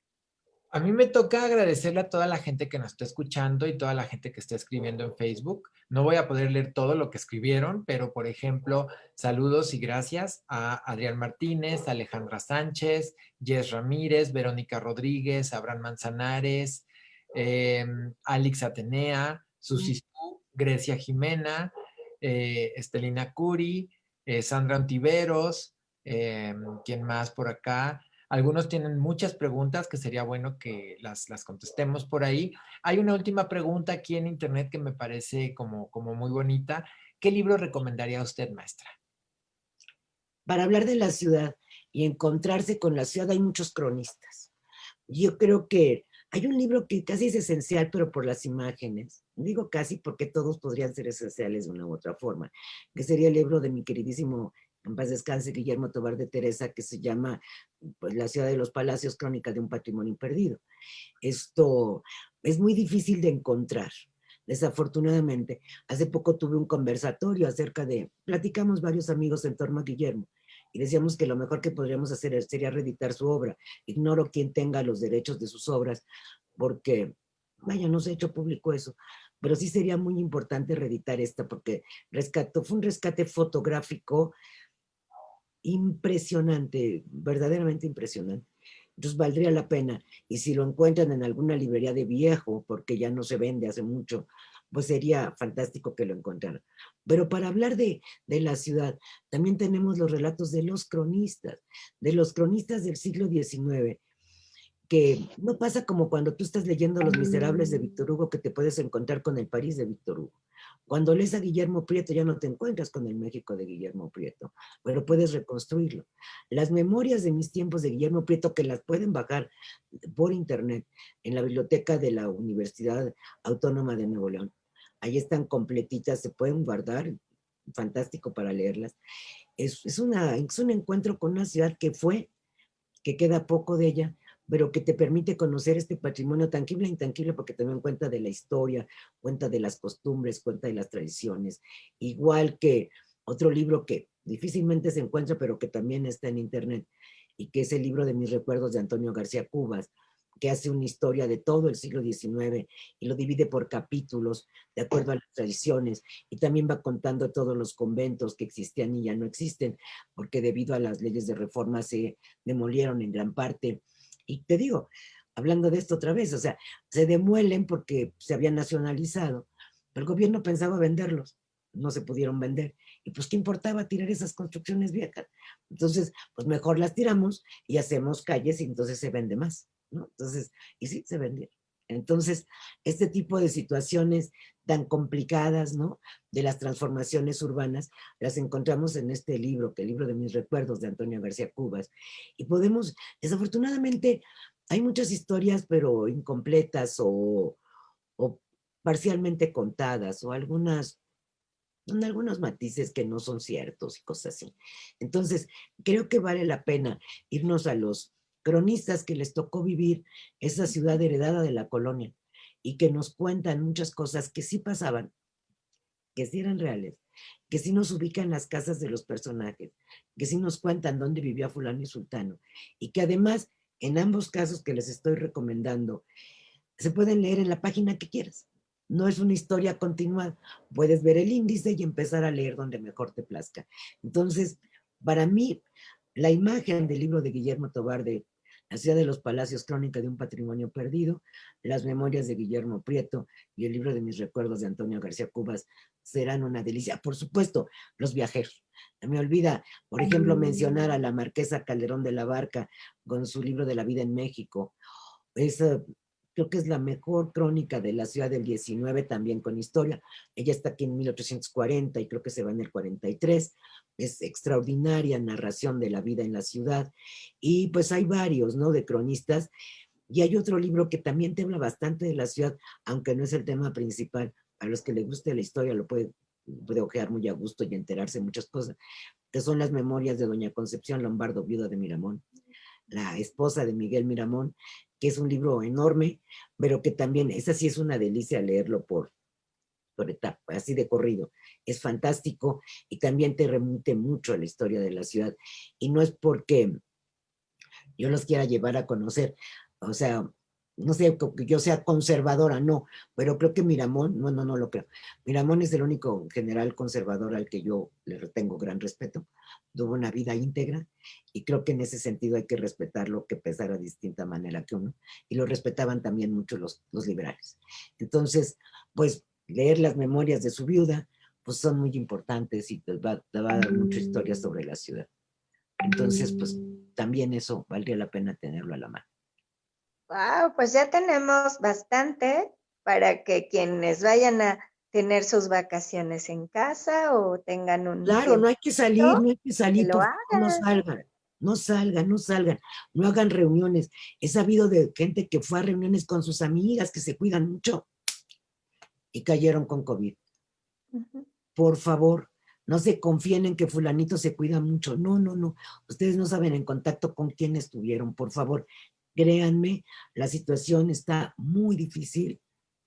A mí me toca agradecerle a toda la gente que nos está escuchando y toda la gente que está escribiendo en Facebook. No voy a poder leer todo lo que escribieron, pero por ejemplo, saludos y gracias a Adrián Martínez, Alejandra Sánchez, Jess Ramírez, Verónica Rodríguez, Abraham Manzanares, Alex Atenea, Susi Su, Grecia Jimena, Estelina Curi, Sandra Ontiveros, ¿quién más por acá? Algunos tienen muchas preguntas que sería bueno que las contestemos por ahí. Hay una última pregunta aquí en internet que me parece como muy bonita. ¿Qué libro recomendaría usted, maestra? Para hablar de la ciudad y encontrarse con la ciudad hay muchos cronistas. Yo creo que hay un libro que casi es esencial, pero por las imágenes. Digo casi porque todos podrían ser esenciales de una u otra forma, que sería el libro de mi queridísimo, en paz descanse, Guillermo Tovar de Teresa, que se llama pues, La ciudad de los palacios, crónica de un patrimonio perdido. Esto es muy difícil de encontrar. Desafortunadamente, hace poco tuve un conversatorio acerca de, platicamos varios amigos en torno a Guillermo y decíamos que lo mejor que podríamos hacer sería reeditar su obra. Ignoro quién tenga los derechos de sus obras porque, vaya, no se ha hecho público eso, pero sí sería muy importante reeditar esta porque fue un rescate fotográfico impresionante, verdaderamente impresionante. Entonces valdría la pena. Y si lo encuentran en alguna librería de viejo, porque ya no se vende hace mucho, pues sería fantástico que lo encontraran. Pero para hablar de la ciudad, también tenemos los relatos de los cronistas del siglo XIX, que no pasa como cuando tú estás leyendo Los Miserables de Víctor Hugo, que te puedes encontrar con el París de Víctor Hugo. Cuando lees a Guillermo Prieto ya no te encuentras con el México de Guillermo Prieto, pero puedes reconstruirlo. Las memorias de mis tiempos de Guillermo Prieto, que las pueden bajar por internet en la biblioteca de la Universidad Autónoma de Nuevo León. Ahí están completitas, se pueden guardar, fantástico para leerlas. Es un encuentro con una ciudad que fue, que queda poco de ella, pero que te permite conocer este patrimonio tangible e intangible porque también cuenta de la historia, cuenta de las costumbres, cuenta de las tradiciones. Igual que otro libro que difícilmente se encuentra, pero que también está en internet, y que es el libro de mis recuerdos de Antonio García Cubas, que hace una historia de todo el siglo XIX y lo divide por capítulos de acuerdo a las tradiciones y también va contando todos los conventos que existían y ya no existen, porque debido a las leyes de reforma se demolieron en gran parte. Y te digo, hablando de esto otra vez, o sea, se demuelen porque se habían nacionalizado, pero el gobierno pensaba venderlos, no se pudieron vender. Y pues, ¿qué importaba tirar esas construcciones viejas? Entonces, pues mejor las tiramos y hacemos calles y entonces se vende más, ¿no? Entonces, y sí, se vendió. Entonces, este tipo de situaciones tan complicadas, ¿no? De las transformaciones urbanas, las encontramos en este libro, que el libro de mis recuerdos de Antonio García Cubas. Y podemos, desafortunadamente, hay muchas historias, pero incompletas o parcialmente contadas, o algunos matices que no son ciertos y cosas así. Entonces, creo que vale la pena irnos a los cronistas que les tocó vivir esa ciudad heredada de la colonia y que nos cuentan muchas cosas que sí pasaban, que sí eran reales, que sí nos ubican las casas de los personajes, que sí nos cuentan dónde vivía fulano y sultano, y que además, en ambos casos que les estoy recomendando, se pueden leer en la página que quieras. No es una historia continuada. Puedes ver el índice y empezar a leer donde mejor te plazca. Entonces, para mí, la imagen del libro de Guillermo Tovar de La ciudad de los palacios, crónica de un patrimonio perdido, las memorias de Guillermo Prieto y el libro de mis recuerdos de Antonio García Cubas serán una delicia. Por supuesto, los viajeros. Me olvida, por ejemplo, mencionar a la marquesa Calderón de la Barca con su libro de la vida en México. Esa creo que es la mejor crónica de la ciudad del 19, también con historia. Ella está aquí en 1840 y creo que se va en el 43. Es extraordinaria narración de la vida en la ciudad. Y pues hay varios, ¿no? De cronistas Y hay otro libro que también te habla bastante de la ciudad, aunque no es el tema principal. A los que les guste la historia lo puede ojear muy a gusto y enterarse de muchas cosas, que son las memorias de doña Concepción Lombardo, viuda de Miramón, la esposa de Miguel Miramón, que es un libro enorme, pero que también, esa sí es una delicia leerlo por etapa, así de corrido. Es fantástico y también te remite mucho a la historia de la ciudad. Y no es porque yo los quiera llevar a conocer, o sea, no sé que yo sea conservadora, no, pero creo que Miramón, no lo creo. Miramón es el único general conservador al que yo le tengo gran respeto. Tuvo una vida íntegra y creo que en ese sentido hay que respetarlo, que pensara de distinta manera que uno, y lo respetaban también mucho los liberales. Entonces, pues leer las memorias de su viuda, pues son muy importantes y te va a dar mucha historia sobre la ciudad. Entonces, pues también eso valdría la pena tenerlo a la mano. Wow, pues ya tenemos bastante para que quienes vayan a tener sus vacaciones en casa o tengan un Claro, no tiempo hay que salir, que lo por favor, no hagan. salgan, no hagan reuniones. He sabido de gente que fue a reuniones con sus amigas que se cuidan mucho y cayeron con COVID. Ujú. Por favor, no se confíen en que fulanito se cuida mucho. No. Ustedes no saben en contacto con quién estuvieron. Por favor, créanme, la situación está muy difícil.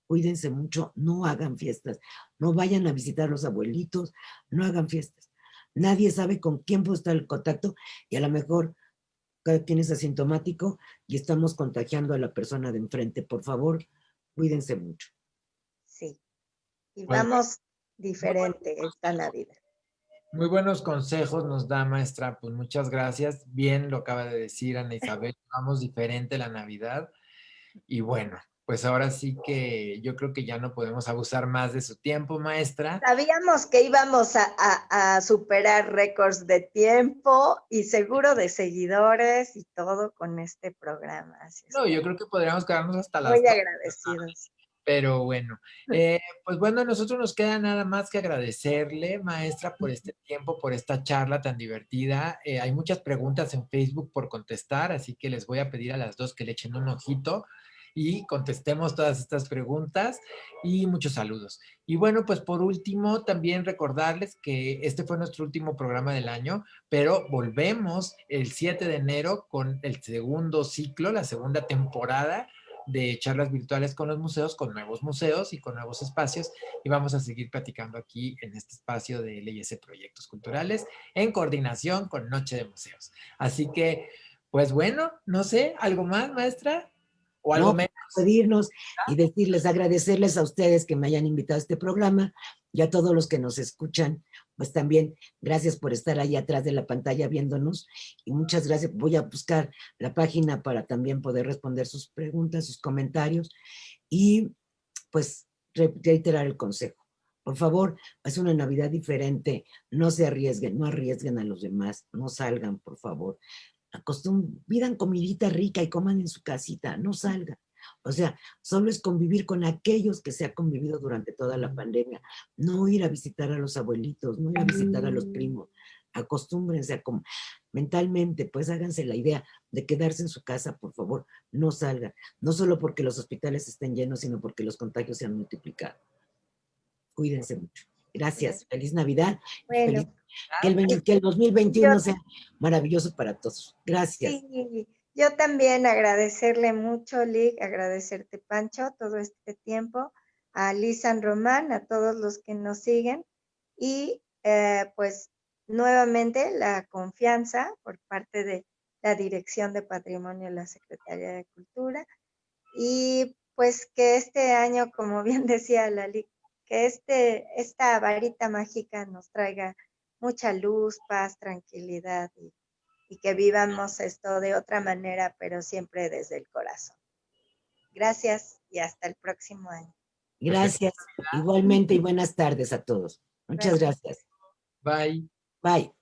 Cuídense mucho, no hagan fiestas, no vayan a visitar a los abuelitos, no hagan fiestas. Nadie sabe con quién puede estar el contacto y a lo mejor cada quien es asintomático y estamos contagiando a la persona de enfrente. Por favor, cuídense mucho. Sí, y Pues vamos muy buenos diferente esta Navidad. muy buenos consejos nos da, maestra. Pues muchas gracias. Bien lo acaba de decir Ana Isabel. Vamos diferente la Navidad. Y bueno, pues ahora sí que yo creo que ya no podemos abusar más de su tiempo, maestra. Sabíamos que íbamos a superar récords de tiempo y seguro de seguidores y todo con este programa. Así es No, que yo creo que podríamos quedarnos hasta las muy 2. agradecidos. Pero bueno, pues bueno, a nosotros nos queda nada más que agradecerle, maestra, por este tiempo, por esta charla tan divertida. Hay muchas preguntas en Facebook por contestar, así que les voy a pedir a las dos que le echen un ojito y contestemos todas estas preguntas y muchos saludos. Y bueno, pues por último, también recordarles que este fue nuestro último programa del año, pero volvemos el 7 de enero con el segundo ciclo, la segunda temporada de charlas virtuales con los museos, con nuevos museos y con nuevos espacios. Y vamos a seguir platicando aquí en este espacio de LS Proyectos Culturales en coordinación con Noche de Museos. Así que, pues bueno, no sé, ¿algo más, maestra? ¿O algo No, menos? pedirnos y decirles, agradecerles a ustedes que me hayan invitado a este programa y a todos los que nos escuchan, pues también gracias por estar ahí atrás de la pantalla viéndonos y muchas gracias. Voy a buscar la página para también poder responder sus preguntas, sus comentarios y pues reiterar el consejo. Por favor, es una Navidad diferente, no se arriesguen, no arriesguen a los demás, no salgan, por favor. Pidan comidita rica y coman en su casita, no salgan. O sea, solo es convivir con aquellos que se ha convivido durante toda la pandemia. No ir a visitar a los abuelitos, no ir a visitar a los primos. Acostúmbrense a mentalmente, pues háganse la idea de quedarse en su casa, por favor, no salgan. No solo porque los hospitales estén llenos, sino porque los contagios se han multiplicado. Cuídense mucho. Gracias. Feliz Navidad. Feliz Bueno, que el yo 2021 sea maravilloso para todos. Gracias. sí, yo también agradecerle mucho, Lick, agradecerte, Pancho, todo este tiempo, a Liz San Román, a todos los que nos siguen y pues nuevamente la confianza por parte de la Dirección de Patrimonio de la Secretaría de Cultura y pues que este año, como bien decía Lali, que esta varita mágica nos traiga mucha luz, paz, tranquilidad y que vivamos esto de otra manera, pero siempre desde el corazón. Gracias y hasta el próximo año. Perfecto. Gracias. Igualmente y buenas tardes a todos. Muchas Gracias. gracias. Bye. Bye.